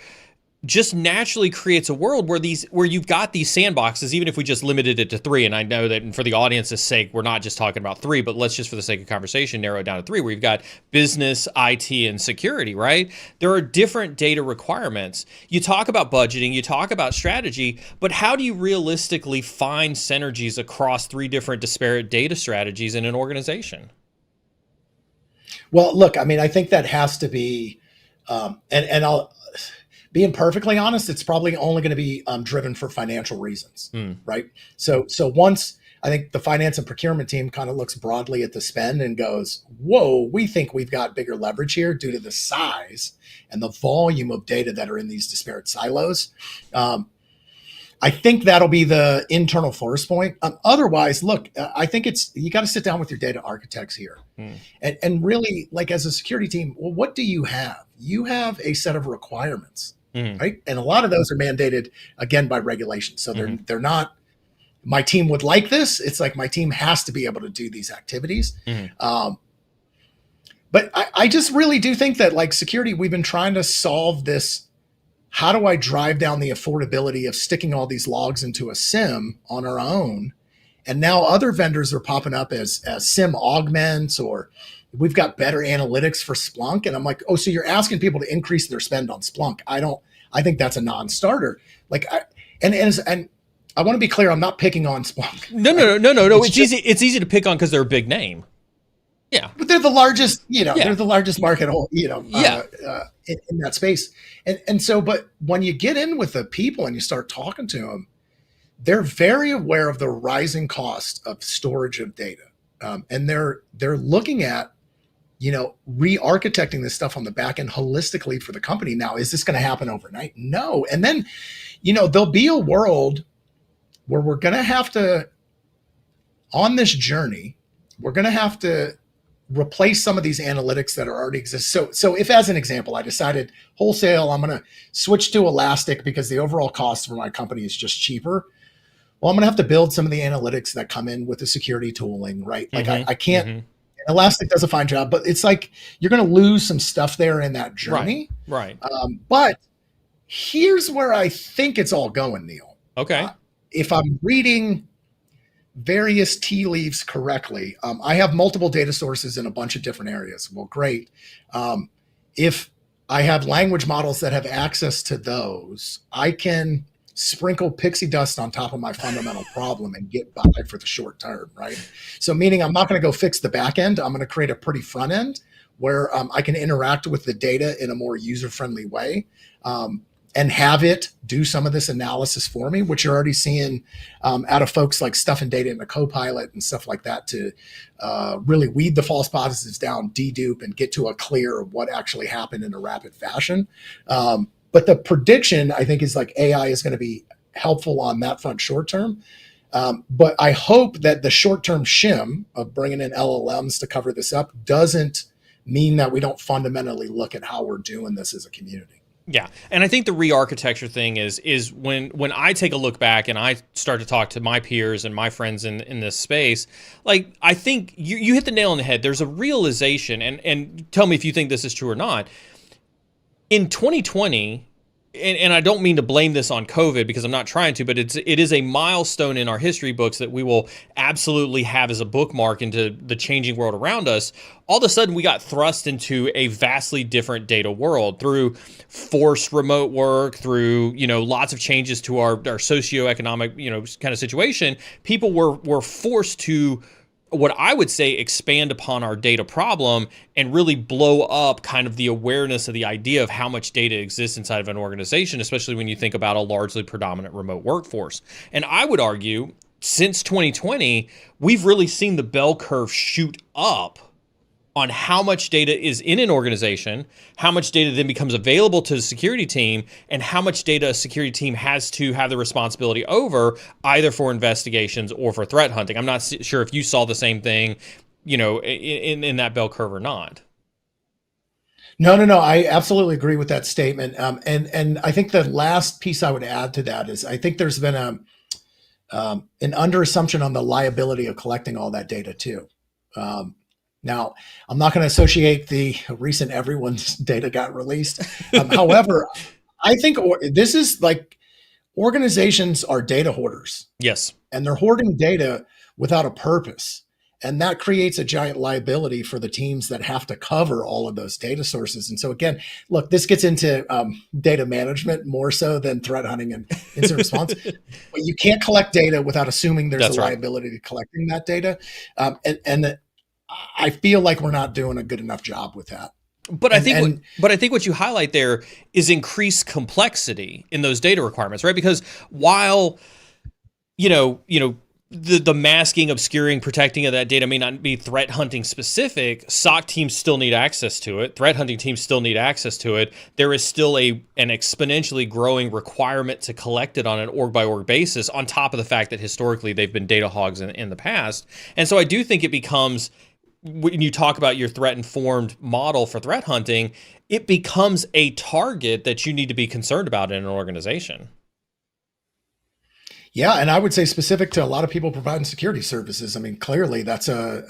just naturally creates a world where you've got these sandboxes, even if we just limited it to 3. And I know that for the audience's sake, we're not just talking about 3, but let's just for the sake of conversation, narrow it down to 3, where you've got business, IT, and security, right? There are different data requirements. You talk about budgeting, you talk about strategy, but how do you realistically find synergies across 3 different disparate data strategies in an organization? Well, look, I mean, I think that has to be, and I'll, being perfectly honest, it's probably only going to be driven for financial reasons, right? So once I think the finance and procurement team kind of looks broadly at the spend and goes, whoa, we think we've got bigger leverage here due to the size and the volume of data that are in these disparate silos. I think that'll be the internal force point. Otherwise, look, I think you got to sit down with your data architects here and really, like as a security team, well, what do you have? You have a set of requirements, right? And a lot of those are mandated again by regulation. So they're not, my team would like this. It's like my team has to be able to do these activities. But I just really do think that like security, we've been trying to solve this. How do I drive down the affordability of sticking all these logs into a SIM on our own? And now other vendors are popping up as SIM augments, or we've got better analytics for Splunk. And I'm like, oh, so you're asking people to increase their spend on Splunk. I think that's a non-starter. Like, and I want to be clear, I'm not picking on Splunk. No. It's easy to pick on because they're a big name. Yeah. But they're the largest, Yeah. they're the largest market, Yeah. in that space. And so, but when you get in with the people and you start talking to them, they're very aware of the rising cost of storage of data. And they're looking at, re-architecting this stuff on the back end holistically for the company. Now, is this going to happen overnight? No. And then, there'll be a world where we're going to have to, on this journey, we're going to have to replace some of these analytics that are already exist. So if, as an example, I decided wholesale, I'm going to switch to Elastic because the overall cost for my company is just cheaper. Well, I'm going to have to build some of the analytics that come in with the security tooling, right? Like I can't, Elastic does a fine job, but it's like you're going to lose some stuff there in that journey. Right. But here's where I think it's all going, Neil. Okay. If I'm reading various tea leaves correctly, I have multiple data sources in a bunch of different areas. Well, great. If I have language models that have access to those, I can sprinkle pixie dust on top of my fundamental problem and get by for the short term, right? So meaning I'm not going to go fix the back end. I'm going to create a pretty front end where I can interact with the data in a more user-friendly way. And have it do some of this analysis for me, which you're already seeing out of folks like stuffing data in the Copilot and stuff like that to really weed the false positives down, dedupe, and get to a clear of what actually happened in a rapid fashion. But the prediction, I think, is like AI is going to be helpful on that front short term. But I hope that the short-term shim of bringing in LLMs to cover this up doesn't mean that we don't fundamentally look at how we're doing this as a community. Yeah, and I think the re-architecture thing is when I take a look back and I start to talk to my peers and my friends in this space, like I think you hit the nail on the head. There's a realization, and tell me if you think this is true or not. In 2020, and I don't mean to blame this on COVID because I'm not trying to, but it is a milestone in our history books that we will absolutely have as a bookmark into the changing world around us. All of a sudden, we got thrust into a vastly different data world through forced remote work, through lots of changes to our socioeconomic kind of situation. People were forced to, what I would say, expand upon our data problem and really blow up kind of the awareness of the idea of how much data exists inside of an organization, especially when you think about a largely predominant remote workforce. And I would argue since 2020, we've really seen the bell curve shoot up on how much data is in an organization, how much data then becomes available to the security team, and how much data a security team has to have the responsibility over, either for investigations or for threat hunting. I'm not sure if you saw the same thing, in that bell curve or not. No. I absolutely agree with that statement. And I think the last piece I would add to that is I think there's been an underassumption on the liability of collecting all that data too. Now, I'm not going to associate the recent everyone's data got released. However, I think this is like organizations are data hoarders. Yes. And they're hoarding data without a purpose. And that creates a giant liability for the teams that have to cover all of those data sources. And so again, look, this gets into data management more so than threat hunting and incident response. But you can't collect data without assuming there's a liability to collecting that data. And I feel like we're not doing a good enough job with that. But I think what you highlight there is increased complexity in those data requirements, right? Because while the masking, obscuring, protecting of that data may not be threat hunting specific, SOC teams still need access to it. Threat hunting teams still need access to it. There is still an exponentially growing requirement to collect it on an org by org basis, on top of the fact that historically they've been data hogs in the past. And so I do think it becomes, when you talk about your threat-informed model for threat hunting, it becomes a target that you need to be concerned about in an organization. Yeah, and I would say specific to a lot of people providing security services. I mean, clearly that's a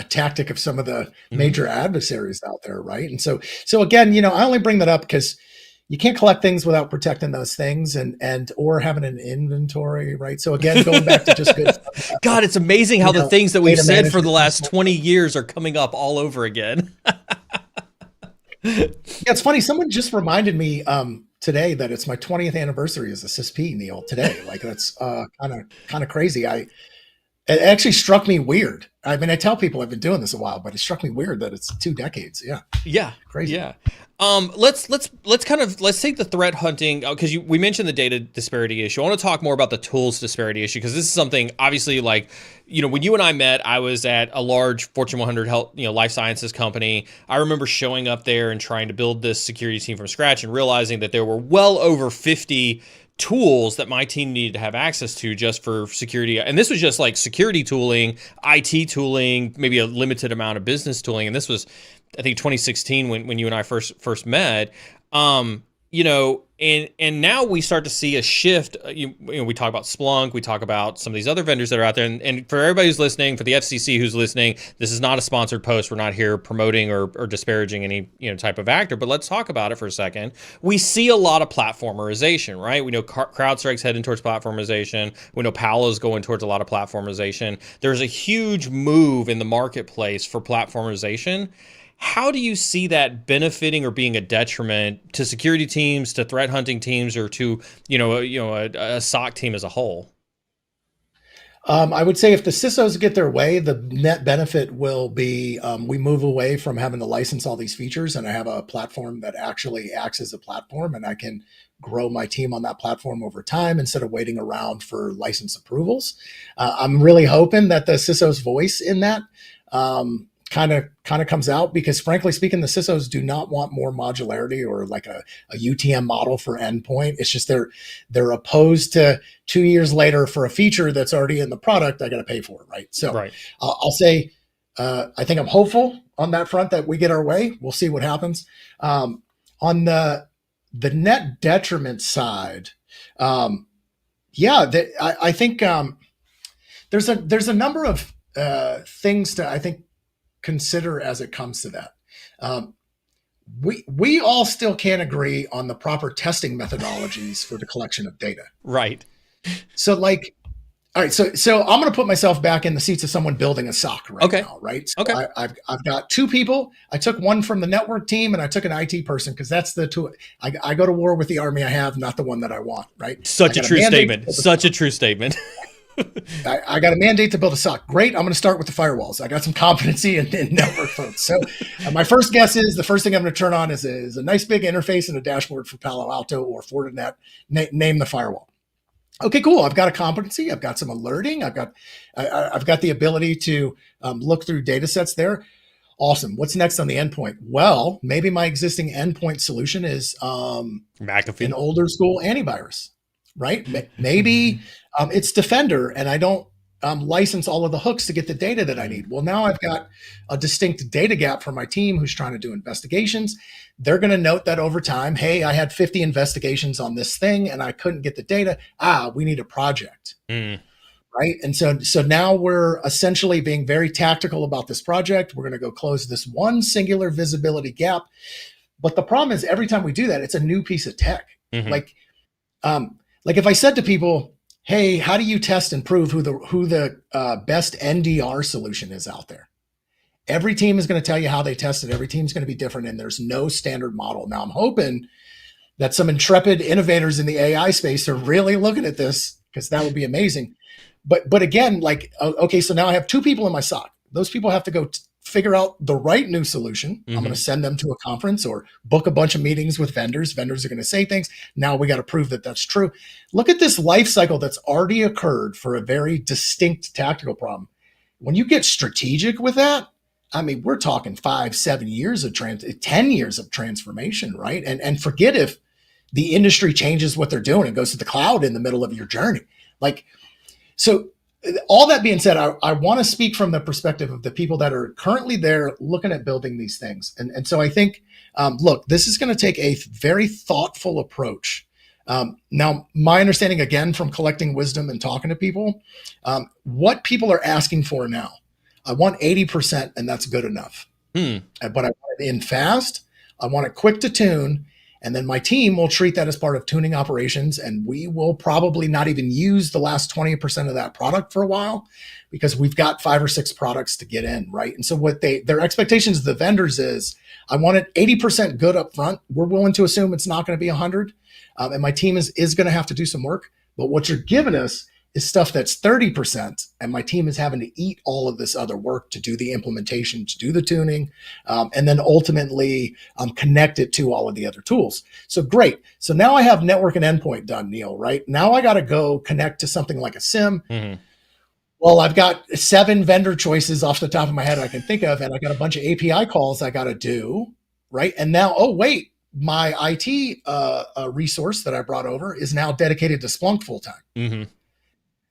tactic of some of the major adversaries out there, right? And so again, I only bring that up because you can't collect things without protecting those things and or having an inventory, right? So again, going back to just good stuff. God, it's amazing how the things that we've said for the last 20 years are coming up all over again. Yeah, it's funny. Someone just reminded me today that it's my 20th anniversary as a CISP, Neil, today. Like that's kind of crazy. It actually struck me weird. I mean, I tell people I've been doing this a while, but it struck me weird that it's 2 decades. Yeah. Yeah. Crazy. Yeah. Let's take the threat hunting, because we mentioned the data disparity issue. I want to talk more about the tools disparity issue, because this is something, obviously, like, when you and I met, I was at a large Fortune 100 health, life sciences company. I remember showing up there and trying to build this security team from scratch and realizing that there were well over 50 tools that my team needed to have access to just for security. And this was just like security tooling, IT tooling, maybe a limited amount of business tooling. And this was, I think, 2016 when you and I first met. And now we start to see a shift. We talk about Splunk, we talk about some of these other vendors that are out there. And for everybody who's listening, for the FCC who's listening, this is not a sponsored post. We're not here promoting or disparaging any type of actor, but let's talk about it for a second. We see a lot of platformization, right? We know CrowdStrike's heading towards platformization. We know Palo's going towards a lot of platformization. There's a huge move in the marketplace for platformization. How do you see that benefiting or being a detriment to security teams, to threat hunting teams, or to a SOC team as a whole? I would say if the CISOs get their way, the net benefit will be we move away from having to license all these features, and I have a platform that actually acts as a platform, and I can grow my team on that platform over time instead of waiting around for license approvals. I'm really hoping that the CISO's voice in that kind of comes out, because frankly speaking, the CISOs do not want more modularity or like a UTM model for endpoint. It's just they're opposed to 2 years later for a feature that's already in the product, I got to pay for it, right? So right. I'll say I think I'm hopeful on that front that we get our way. We'll see what happens. On the net detriment side, I think there's a number of things to, I think, consider as it comes to that. We all still can't agree on the proper testing methodologies for the collection of data. Right. So all right, so I'm going to put myself back in the seats of someone building a SOC now, right? So okay. I've got 2 people. I took one from the network team and I took an IT person, because that's the two. I go to war with the army I have, not the one that I want, right? Such a true statement. Such a true statement. I got a mandate to build a SOC. Great. I'm going to start with the firewalls. I got some competency in network folks. So my first guess is the first thing I'm going to turn on is a nice big interface and a dashboard for Palo Alto or Fortinet. Name the firewall. Okay, cool. I've got a competency. I've got some alerting. I've got the ability to look through data sets there. Awesome. What's next on the endpoint? Well, maybe my existing endpoint solution is McAfee, an older school antivirus, right? Maybe it's Defender, and I don't license all of the hooks to get the data that I need. Well, now I've got a distinct data gap for my team who's trying to do investigations. They're going to note that over time, hey, I had 50 investigations on this thing and I couldn't get the data. We need a project. Right. And so now we're essentially being very tactical about this project. We're going to go close this one singular visibility gap. But the problem is every time we do that, it's a new piece of tech. Mm-hmm. Like if I said to people, hey, how do you test and prove who the best NDR solution is out there? Every team is going to tell you how they test it. Every team's going to be different, and there's no standard model. Now, I'm hoping that some intrepid innovators in the AI space are really looking at this, because that would be amazing. But again, okay, so now I have 2 people in my SOC. Those people have to go figure out the right new solution. Mm-hmm. I'm going to send them to a conference or book a bunch of meetings with vendors. Vendors are going to say things. Now we got to prove that that's true. Look at this life cycle that's already occurred for a very distinct tactical problem. When you get strategic with that, I mean, we're talking 5-7 years of 10 years of transformation, right? And forget if the industry changes what they're doing and goes to the cloud in the middle of your journey. So all that being said, I want to speak from the perspective of the people that are currently there looking at building these things. And so I think, look, this is going to take a very thoughtful approach. Now, my understanding, again, from collecting wisdom and talking to people, what people are asking for now, I want 80%, and that's good enough. But I want it in fast. I want it quick to tune. And then my team will treat that as part of tuning operations. And we will probably not even use the last 20% of that product for a while, because we've got 5 or 6 products to get in, right? And so what their expectations of the vendors is, I want it 80% good up front. We're willing to assume it's not going to be 100. And my team is going to have to do some work. But what you're giving us is stuff that's 30%, and my team is having to eat all of this other work to do the implementation, to do the tuning, and then ultimately connect it to all of the other tools. So great. So now I have network and endpoint done, Neil, right? Now I got to go connect to something like a SIM. Mm-hmm. Well, I've got 7 vendor choices off the top of my head I can think of, and I got a bunch of API calls I got to do, right? And now, oh, wait, my IT resource that I brought over is now dedicated to Splunk full time. Mm-hmm.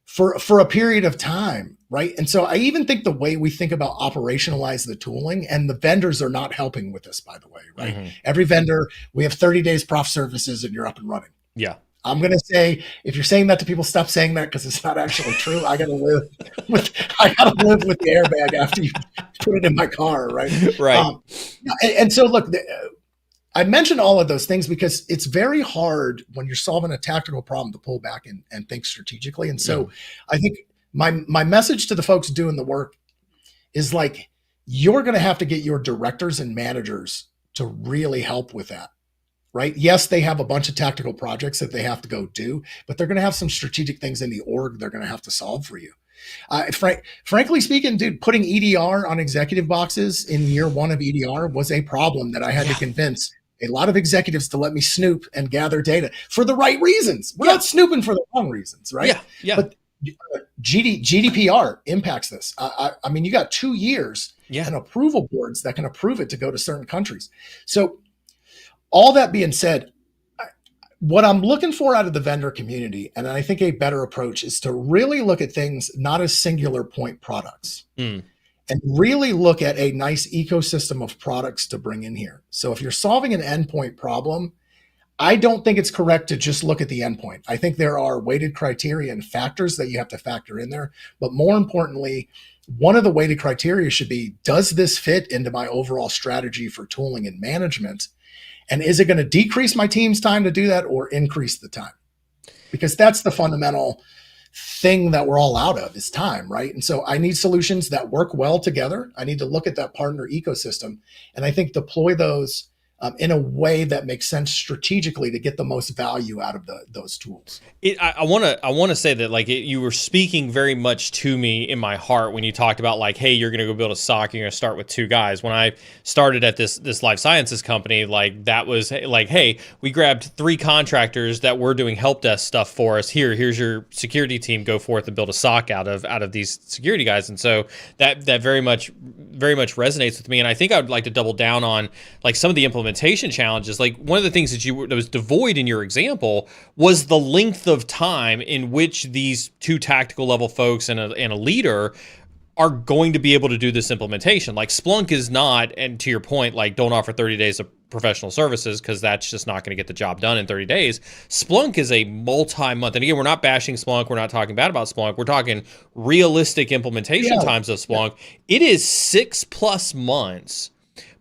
For a period of time, right? And so I even think the way we think about operationalize the tooling, and the vendors are not helping with this, by the way, right? Mm-hmm. Every vendor, we have 30 days prof services and you're up and running. Yeah. I'm going to say, if you're saying that to people, stop saying that, because it's not actually true. I got to live with the airbag after you put it in my car, right? Right. And so look, I mentioned all of those things because it's very hard when you're solving a tactical problem to pull back and think strategically. And so I think my message to the folks doing the work is like, you're going to have to get your directors and managers to really help with that, right? Yes, they have a bunch of tactical projects that they have to go do, but they're going to have some strategic things in the org they're going to have to solve for you. Frankly speaking, dude, putting EDR on executive boxes in year 1 of EDR was a problem that I had to convince a lot of executives to let me snoop and gather data for the right reasons. We're not snooping for the wrong reasons, right? Yeah. But GDPR impacts this. I mean, you got 2 years and approval boards that can approve it to go to certain countries. So all that being said, what I'm looking for out of the vendor community, and I think a better approach, is to really look at things not as singular point products. And really look at a nice ecosystem of products to bring in here. So if you're solving an endpoint problem, I don't think it's correct to just look at the endpoint. I think there are weighted criteria and factors that you have to factor in there. But more importantly, one of the weighted criteria should be, does this fit into my overall strategy for tooling and management? And is it going to decrease my team's time to do that or increase the time? Because that's the fundamental thing that we're all out of, is time, right? And so I need solutions that work well together. I need to look at that partner ecosystem, and I think deploy those in a way that makes sense strategically to get the most value out of those tools. I want to say that, like, you were speaking very much to me in my heart when you talked about, like, hey, you're going to go build a SOC, you're going to start with 2 guys. When I started at this life sciences company, like, that was like, hey, we grabbed 3 contractors that were doing help desk stuff for us. Here's your security team, go forth and build a SOC out of these security guys. And so that very much resonates with me. And I think I would like to double down on, like, some of the implementation challenges. Like, one of the things that was devoid in your example was the length of time in which these 2 tactical level folks and a leader are going to be able to do this implementation. Like, Splunk is not, and to your point, like, don't offer 30 days of professional services, because that's just not going to get the job done in 30 days. Splunk is a multi-month, and again, we're not bashing Splunk, we're not talking bad about Splunk, we're talking realistic implementation times of Splunk. It is 6+ months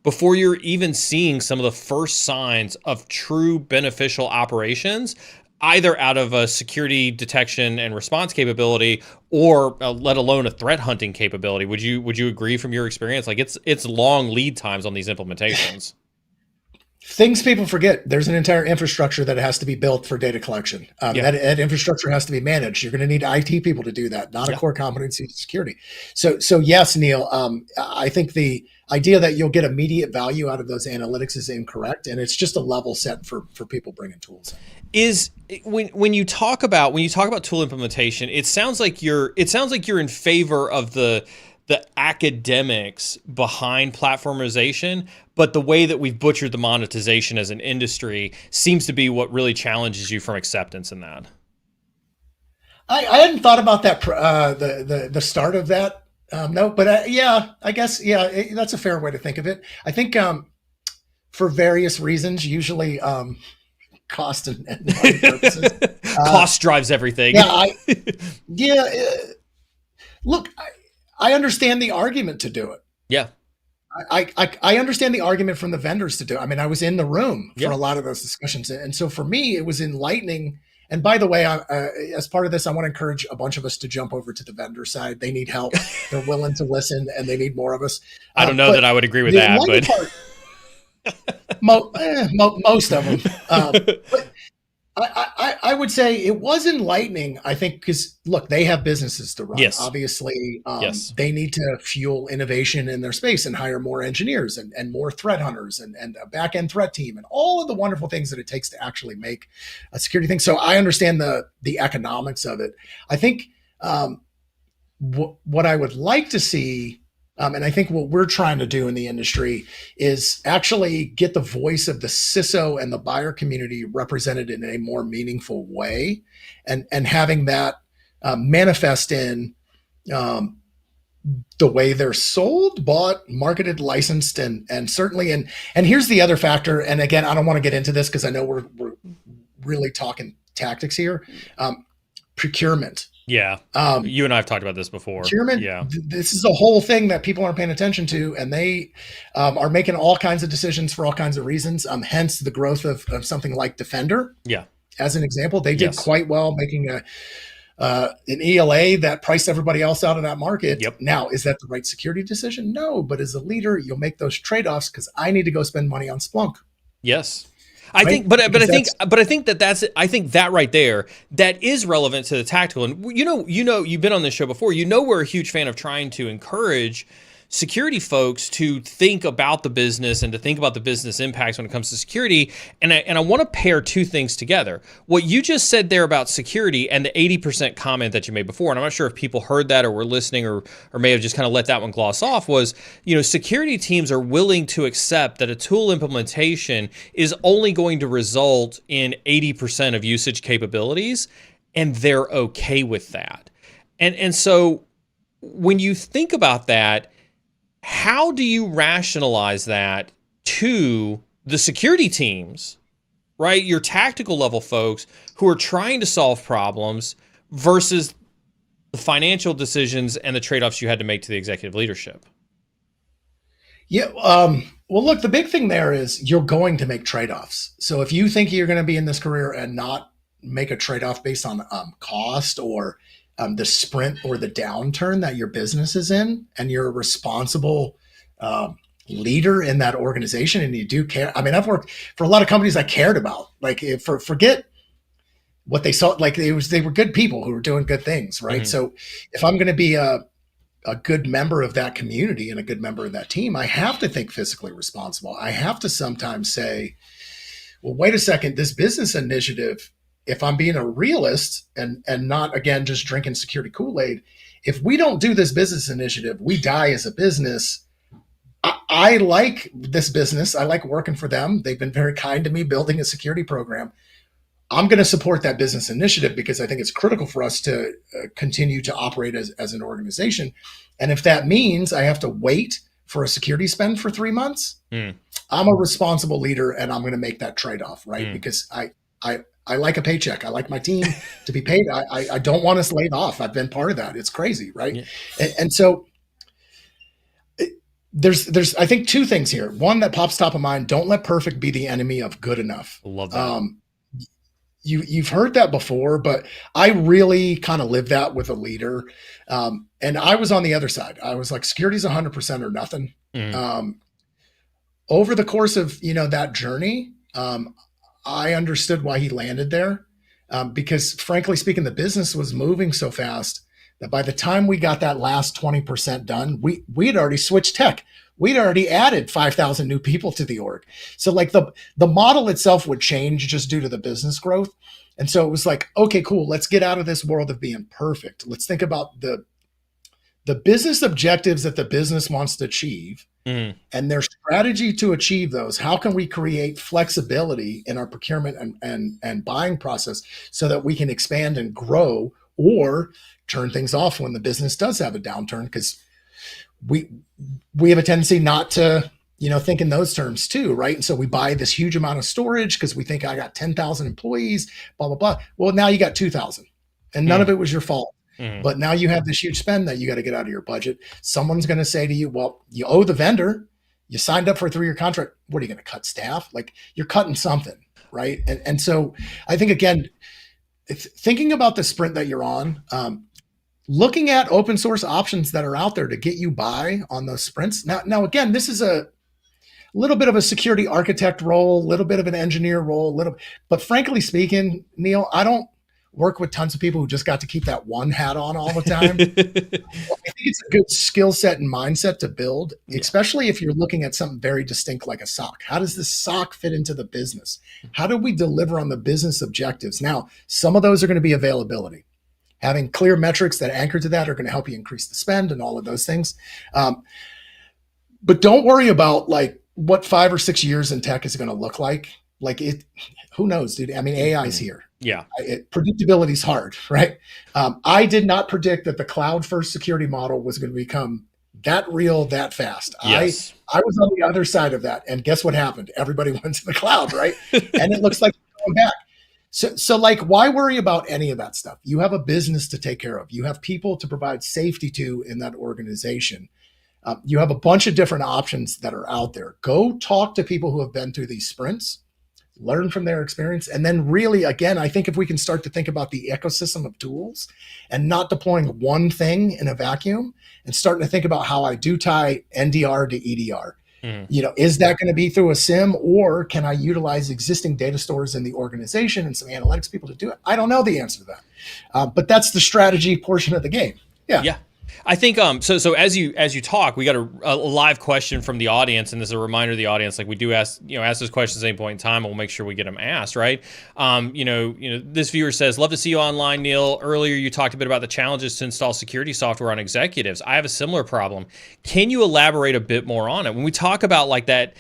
before you're even seeing some of the first signs of true beneficial operations, either out of a security detection and response capability, or let alone a threat hunting capability. Would you agree from your experience? Like, it's long lead times on these implementations. Things people forget: there's an entire infrastructure that has to be built for data collection. That infrastructure has to be managed. You're going to need IT people to do that, not a core competency of security. So yes, Neil, I think the idea that you'll get immediate value out of those analytics is incorrect, and it's just a level set for people bringing tools in. Is when you talk about tool implementation, it sounds like you're in favor of the academics behind platformization, but the way that we've butchered the monetization as an industry seems to be what really challenges you from acceptance in that. I hadn't thought about that, the start of that. No, but I guess, that's a fair way to think of it. I think for various reasons, usually cost and money purposes. Cost drives everything. Look, I understand the argument to do it. Yeah. I understand the argument from the vendors to do it. I mean, I was in the room for a lot of those discussions. And so for me, it was enlightening. And by the way, as part of this, I want to encourage a bunch of us to jump over to the vendor side. They need help. They're willing to listen, and they need more of us. I don't know that I would agree with that, but most of them. But I would say it was enlightening, I think, because look, they have businesses to run. Yes. Obviously, Yes. they need to fuel innovation in their space and hire more engineers and more threat hunters and a back-end threat team and all of the wonderful things that it takes to actually make a security thing. So I understand the economics of it. I think what I would like to see, and I think what we're trying to do in the industry is actually get the voice of the CISO and the buyer community represented in a more meaningful way, and having that manifest in the way they're sold, bought, marketed, licensed, and certainly and here's the other factor. And again, I don't want to get into this because I know we're really talking tactics here. Procurement. Yeah. You and I have talked about this before. Procurement. Yeah. This is a whole thing that people aren't paying attention to, and they are making all kinds of decisions for all kinds of reasons. Hence the growth of something like Defender. Yeah. As an example, they did quite well making an ELA that priced everybody else out of that market. Yep. Now, is that the right security decision? No, but as a leader, you'll make those trade-offs because I need to go spend money on Splunk. Yes. I think that right there, that is relevant to the tactical. And you've been on this show before. We're a huge fan of trying to encourage security folks to think about the business and to think about the business impacts when it comes to security. And I want to pair two things together. What you just said there about security and the 80% comment that you made before, and I'm not sure if people heard that or were listening or may have just kind of let that one gloss off, was, security teams are willing to accept that a tool implementation is only going to result in 80% of usage capabilities, and they're okay with that. And so when you think about that, how do you rationalize that to the security teams, right? Your tactical level folks who are trying to solve problems versus the financial decisions and the trade-offs you had to make to the executive leadership? Yeah. Well, look, the big thing there is you're going to make trade-offs. So if you think you're going to be in this career and not make a trade-off based on cost or the sprint or the downturn that your business is in, and you're a responsible leader in that organization, and you do care. I mean, I've worked for a lot of companies I cared about. Like, forget what they saw. Like, they were good people who were doing good things, right? Mm-hmm. So if I'm going to be a good member of that community and a good member of that team, I have to think fiscally responsible. I have to sometimes say, well, wait a second, this business initiative, if I'm being a realist and not, again, just drinking security Kool-Aid, if we don't do this business initiative, we die as a business. I like this business. I like working for them. They've been very kind to me building a security program. I'm going to support that business initiative because I think it's critical for us to continue to operate as an organization. And if that means I have to wait for a security spend for 3 months, I'm a responsible leader and I'm going to make that trade-off, right? Because I like a paycheck. I like my team to be paid. I don't want us laid off. I've been part of that. It's crazy, right? Yeah. And so there's I think two things here. One that pops top of mind: don't let perfect be the enemy of good enough. Love that. You've heard that before, but I really kind of live that with a leader. And I was on the other side. I was like, security's 100% or nothing. Over the course of that journey, I understood why he landed there, because frankly speaking, the business was moving so fast that by the time we got that last 20% done, we'd already switched tech. We'd already added 5,000 new people to the org. So like the model itself would change just due to the business growth. And so it was like, okay, cool. Let's get out of this world of being perfect. Let's think about the business objectives that the business wants to achieve and their strategy to achieve those. How can we create flexibility in our procurement and buying process so that we can expand and grow or turn things off when the business does have a downturn? Because we have a tendency not to, think in those terms too, right? And so we buy this huge amount of storage because we think I got 10,000 employees, blah, blah, blah. Well, now you got 2,000 and none of it was your fault. But now you have this huge spend that you got to get out of your budget. Someone's going to say to you, well, you owe the vendor. You signed up for a 3-year contract. What are you going to cut staff? Like, you're cutting something, right? And so I think, again, thinking about the sprint that you're on, looking at open source options that are out there to get you by on those sprints. Now again, this is little bit of a security architect role, a little bit of an engineer role, but frankly speaking, Neil, I don't work with tons of people who just got to keep that one hat on all the time. I think it's a good skill set and mindset to build, especially if you're looking at something very distinct like a SOC. How does this SOC fit into the business? How do we deliver on the business objectives? Now, some of those are going to be availability. Having clear metrics that anchor to that are going to help you increase the spend and all of those things. But don't worry about like what 5 or 6 years in tech is going to look like. Like who knows, dude? I mean, AI is here. Yeah. Predictability is hard, right? I did not predict that the cloud first security model was going to become that real that fast. Yes. I was on the other side of that. And guess what happened? Everybody went to the cloud, right? And it looks like it's going back. So like, why worry about any of that stuff? You have a business to take care of. You have people to provide safety to in that organization. You have a bunch of different options that are out there. Go talk to people who have been through these sprints, learn from their experience. And then really, again, I think if we can start to think about the ecosystem of tools and not deploying one thing in a vacuum and starting to think about how I do tie NDR to EDR. You know, is that going to be through a SIM, or can I utilize existing data stores in the organization and some analytics people to do it? I don't know the answer to that, but that's the strategy portion of the game. Yeah. I think so as you talk, we got a live question from the audience, and this is a reminder to the audience, like we do ask those questions at any point in time, and we'll make sure we get them asked, right? This viewer says, love to see you online, Neil. Earlier you talked a bit about the challenges to install security software on executives. I have a similar problem. Can you elaborate a bit more on it? When we talk about like that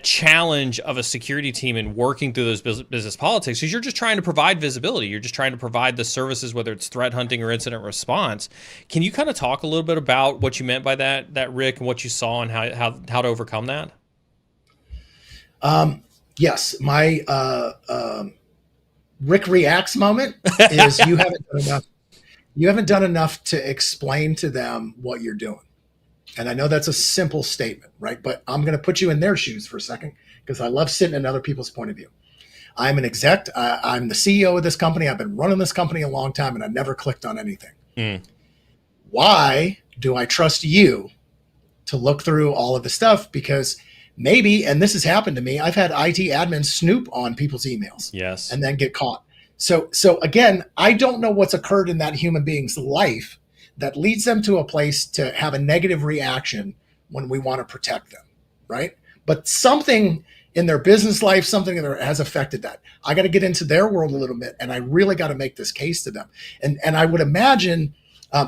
challenge of a security team and working through those business politics, because you're just trying to provide visibility. You're just trying to provide the services, whether it's threat hunting or incident response. Can you kind of talk a little bit about what you meant by that, Rick, and what you saw and how to overcome that? Yes. My Rick reacts moment is you haven't done enough to explain to them what you're doing. And I know that's a simple statement, right? But I'm going to put you in their shoes for a second because I love sitting in other people's point of view. I'm an exec. I'm the CEO of this company. I've been running this company a long time, and I've never clicked on anything. Why do I trust you to look through all of the stuff? Because maybe, and this has happened to me, I've had IT admins snoop on people's emails. Yes. And then get caught. So again, I don't know what's occurred in that human being's life that leads them to a place to have a negative reaction when we want to protect them, right? But something in their business life, something has affected that. I got to get into their world a little bit, and I really got to make this case to them. And I would imagine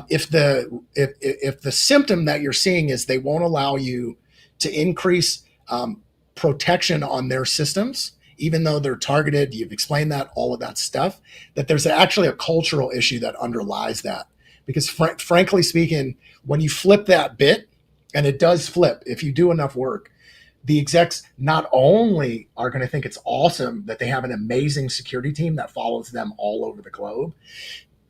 if the symptom that you're seeing is they won't allow you to increase protection on their systems, even though they're targeted, you've explained that, all of that stuff, that there's actually a cultural issue that underlies that. Because frankly speaking, when you flip that bit, and it does flip if you do enough work, the execs not only are going to think it's awesome that they have an amazing security team that follows them all over the globe,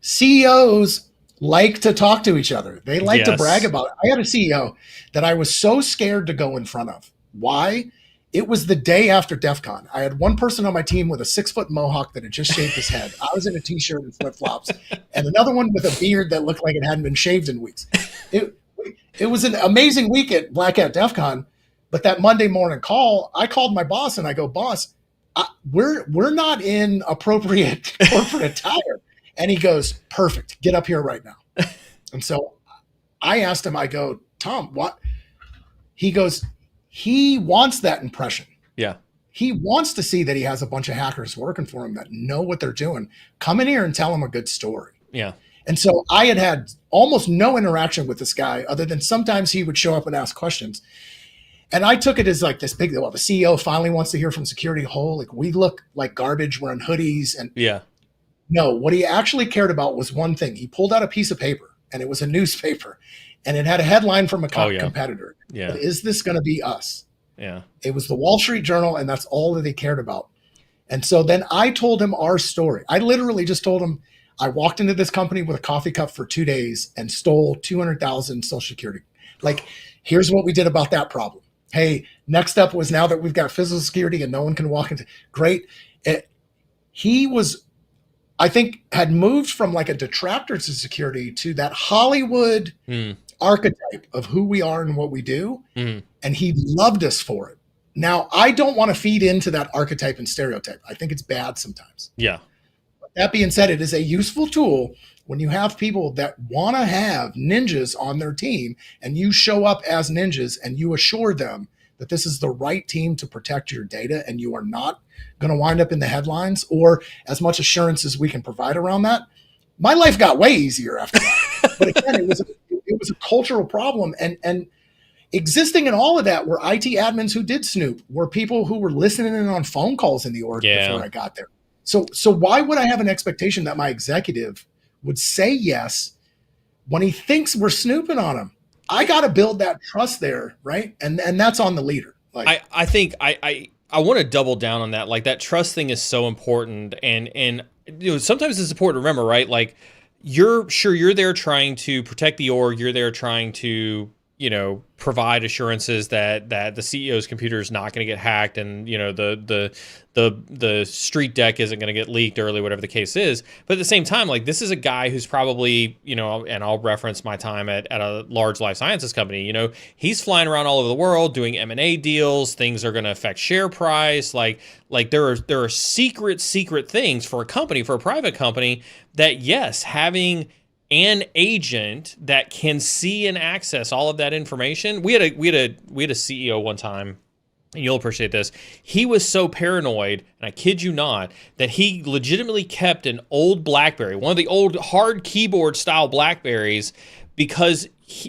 CEOs like to talk to each other. They like to brag about it. I had a CEO that I was so scared to go in front of. Why? It was the day after DEF CON. I had one person on my team with a 6-foot mohawk that had just shaved his head. I was in a t-shirt and flip-flops, and another one with a beard that looked like it hadn't been shaved in weeks. It was an amazing week at Black Hat DEF CON, but that Monday morning call, I called my boss and I go, boss, we're not in appropriate corporate attire. And he goes, perfect, get up here right now. And so I asked him, I go, Tom, what? He goes, he wants that impression. Yeah. He wants to see that he has a bunch of hackers working for him that know what they're doing. Come in here and tell him a good story. Yeah. And so I had almost no interaction with this guy other than sometimes he would show up and ask questions. And I took it as like this big, well, the CEO finally wants to hear from security whole. Like we look like garbage wearing hoodies. And no, what he actually cared about was one thing. He pulled out a piece of paper and it was a newspaper. And it had a headline from a competitor. Yeah. Is this going to be us? Yeah. It was the Wall Street Journal, and that's all that they cared about. And so then I told him our story. I literally just told him I walked into this company with a coffee cup for 2 days and stole 200,000 Social Security. Like, here's what we did about that problem. Hey, next up was now that we've got physical security and no one can walk into. Great. He was, I think, had moved from like a detractor to security to that Hollywood archetype of who we are and what we do. And he loved us for it. Now, I don't want to feed into that archetype and stereotype. I think it's bad sometimes. Yeah. That being said, it is a useful tool when you have people that want to have ninjas on their team, and you show up as ninjas and you assure them that this is the right team to protect your data, and you are not going to wind up in the headlines, or as much assurance as we can provide around that. My life got way easier after that. But again, it was a cultural problem, and existing in all of that were IT admins who did snoop, were people who were listening in on phone calls in the org before I got there. So why would I have an expectation that my executive would say yes when he thinks we're snooping on him? I got to build that trust there, right? And that's on the leader. Like, I think I want to double down on that. Like, that trust thing is so important, and sometimes it's important to remember, right? Like, you're there trying to protect the org, you're there trying to provide assurances that the CEO's computer is not going to get hacked, and the street deck isn't going to get leaked early, whatever the case is. But at the same time, like, this is a guy who's probably, and I'll reference my time at a large life sciences company. He's flying around all over the world doing M&A deals. Things are going to affect share price. Like there are secret things for a company, for a private company, that yes, having an agent that can see and access all of that information. We had a CEO one time, and you'll appreciate this. He was so paranoid, and I kid you not, that he legitimately kept an old BlackBerry, one of the old hard keyboard style BlackBerries, because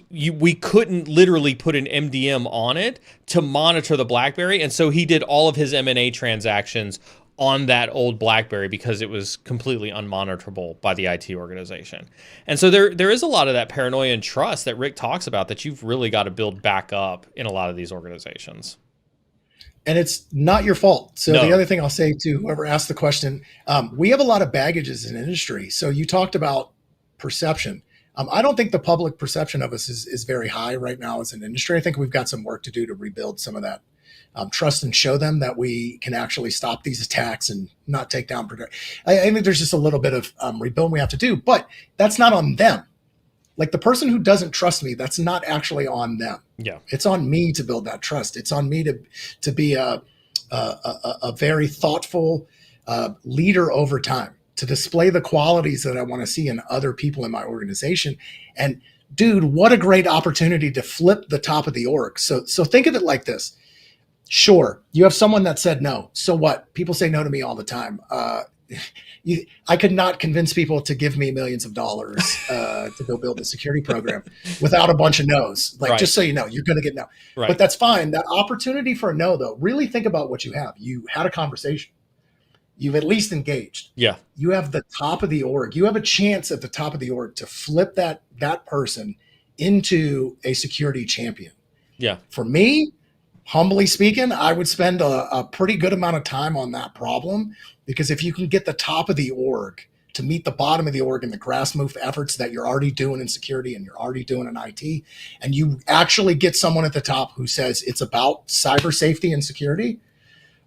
we couldn't literally put an MDM on it to monitor the BlackBerry, and so he did all of his M&A transactions on that old BlackBerry because it was completely unmonitorable by the IT organization. And so there is a lot of that paranoia and trust that Rick talks about that you've really got to build back up in a lot of these organizations. And it's not your fault. So The other thing I'll say to whoever asked the question, we have a lot of baggage as an industry. So you talked about perception. I don't think the public perception of us is very high right now as an industry. I think we've got some work to do to rebuild some of that trust and show them that we can actually stop these attacks and not take down. I think there's just a little bit of rebuilding we have to do, but that's not on them. Like, the person who doesn't trust me, that's not actually on them. Yeah, it's on me to build that trust. It's on me to be a very thoughtful leader over time, to display the qualities that I want to see in other people in my organization. And dude, what a great opportunity to flip the top of the org. So think of it like this. Sure, you have someone that said no. So what? People say no to me all the time. I could not convince people to give me millions of dollars to go build a security program without a bunch of no's. Like, just so you know, you're going to get no. Right. But that's fine. That opportunity for a no, though, really think about what you have. You had a conversation. You've at least engaged. Yeah. You have the top of the org. You have a chance at the top of the org to flip that person into a security champion. Yeah. For me, humbly speaking, I would spend a pretty good amount of time on that problem, because if you can get the top of the org to meet the bottom of the org in the grassroots efforts that you're already doing in security and you're already doing in IT, and you actually get someone at the top who says it's about cyber safety and security,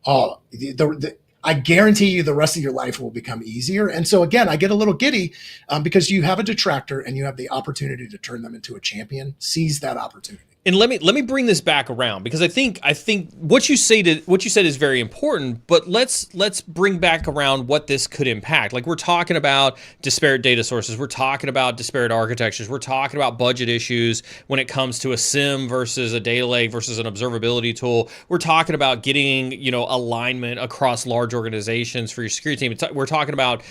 I guarantee you the rest of your life will become easier. And so again, I get a little giddy because you have a detractor and you have the opportunity to turn them into a champion. Seize that opportunity. And let me bring this back around, because I think what you said is very important, but let's bring back around what this could impact. Like, we're talking about disparate data sources, we're talking about disparate architectures, we're talking about budget issues when it comes to a SIM versus a data lake versus an observability tool. We're talking about getting, alignment across large organizations for your security team. We're talking about,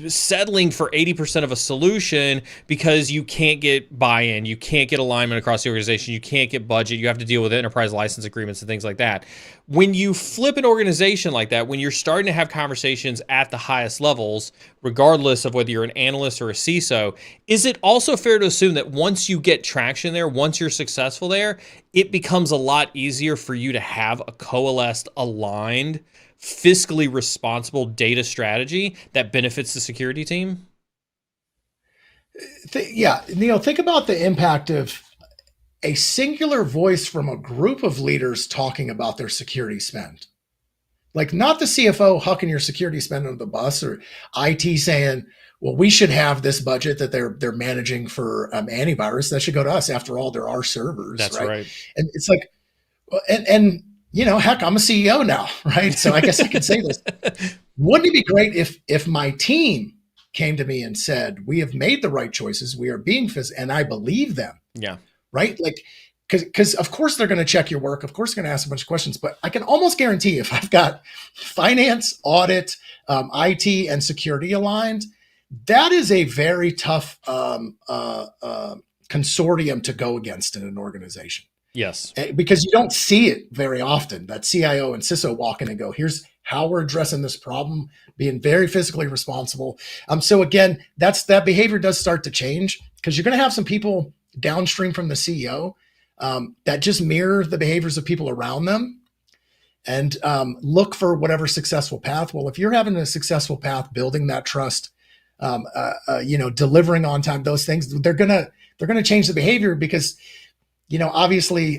settling for 80% of a solution because you can't get buy-in, you can't get alignment across the organization, you can't get budget, you have to deal with enterprise license agreements and things like that. When you flip an organization like that, when you're starting to have conversations at the highest levels, regardless of whether you're an analyst or a CISO, is it also fair to assume that once you get traction there, once you're successful there, it becomes a lot easier for you to have a coalesced, aligned, fiscally responsible data strategy that benefits the security team? Yeah, Neil, think about the impact of a singular voice from a group of leaders talking about their security spend. Like, not the CFO hucking your security spend under the bus, or IT saying, well, we should have this budget that they're managing for antivirus. That should go to us. After all, there are servers. That's right. And it's like, and heck, I'm a CEO now, right? So I guess I can say this. Wouldn't it be great if my team came to me and said, we have made the right choices, we are being and I believe them, Yeah. right? Like, because of course they're going to check your work, of course they're going to ask a bunch of questions, but I can almost guarantee if I've got finance, audit, IT, and security aligned, that is a very tough consortium to go against in an organization. Yes. Because you don't see it very often, that CIO and CISO walk in and go, here's how we're addressing this problem, being very physically responsible. So again, that behavior does start to change, because you're going to have some people downstream from the CEO that just mirror the behaviors of people around them and look for whatever successful path. Well, if you're having a successful path, building that trust, delivering on time, those things, they're gonna change the behavior, because obviously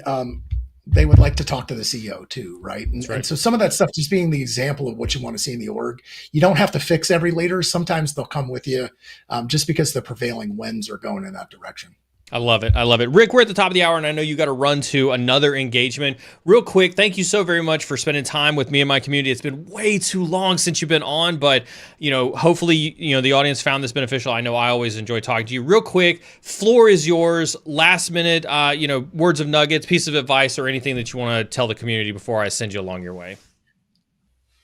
they would like to talk to the CEO too, right? And so some of that stuff, just being the example of what you want to see in the org, you don't have to fix every leader. Sometimes they'll come with you just because the prevailing winds are going in that direction. I love it. I love it. Rick, we're at the top of the hour, and I know you got to run to another engagement. Real quick, thank you so very much for spending time with me and my community. It's been way too long since you've been on, but hopefully, the audience found this beneficial. I know I always enjoy talking to you. Real quick, floor is yours. Last minute, words of nuggets, piece of advice, or anything that you want to tell the community before I send you along your way.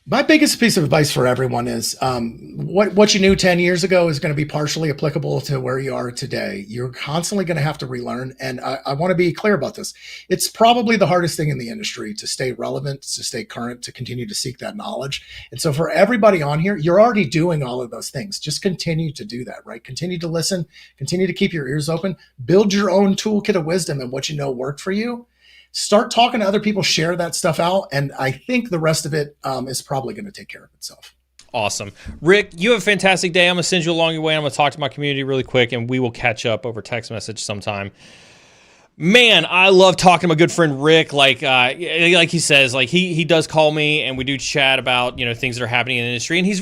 My biggest piece of advice for everyone is what you knew 10 years ago is going to be partially applicable to where you are today. You're constantly going to have to relearn. And I want to be clear about this. It's probably the hardest thing in the industry to stay relevant, to stay current, to continue to seek that knowledge. And so for everybody on here, you're already doing all of those things. Just continue to do that, right? Continue to listen, continue to keep your ears open, build your own toolkit of wisdom and what you know worked for you. Start talking to other people, share that stuff out. And I think the rest of it is probably going to take care of itself. Awesome. Rick, you have a fantastic day. I'm going to send you along your way. I'm going to talk to my community really quick, and we will catch up over text message sometime. Man, I love talking to my good friend Rick. Like he says, like he does call me and we do chat about, things that are happening in the industry. And he's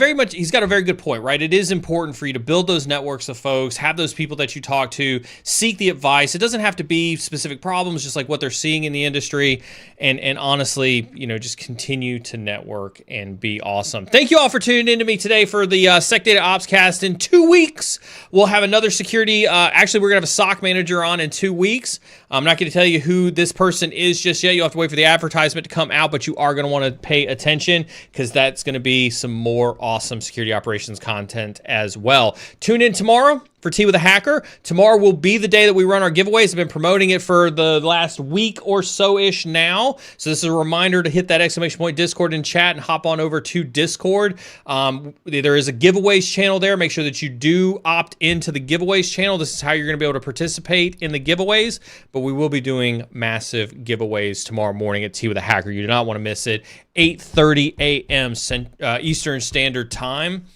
got a very good point, right? It is important for you to build those networks of folks, have those people that you talk to, seek the advice. It doesn't have to be specific problems, just like what they're seeing in the industry. And honestly, just continue to network and be awesome. Thank you all for tuning in to me today for the SecDataOps cast. In 2 weeks, we'll have another security. Actually, we're going to have a SOC manager on in 2 weeks. I'm not going to tell you who this person is just yet. You'll have to wait for the advertisement to come out, but you are going to want to pay attention, because that's going to be some more awesome security operations content as well. Tune in tomorrow for Tea with a Hacker. Tomorrow will be the day that we run our giveaways. I've been promoting it for the last week or so-ish now. So this is a reminder to hit that exclamation point Discord and chat and hop on over to Discord. There is a giveaways channel there. Make sure that you do opt into the giveaways channel. This is how you're going to be able to participate in the giveaways. But we will be doing massive giveaways tomorrow morning at Tea with a Hacker. You do not want to miss it. 8:30 a.m. Eastern Standard Time.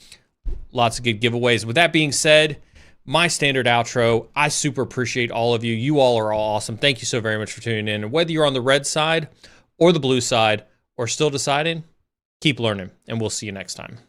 Lots of good giveaways. With that being said, my standard outro, I super appreciate all of you. You all are all awesome. Thank you so very much for tuning in. And whether you're on the red side or the blue side or still deciding, keep learning, and we'll see you next time.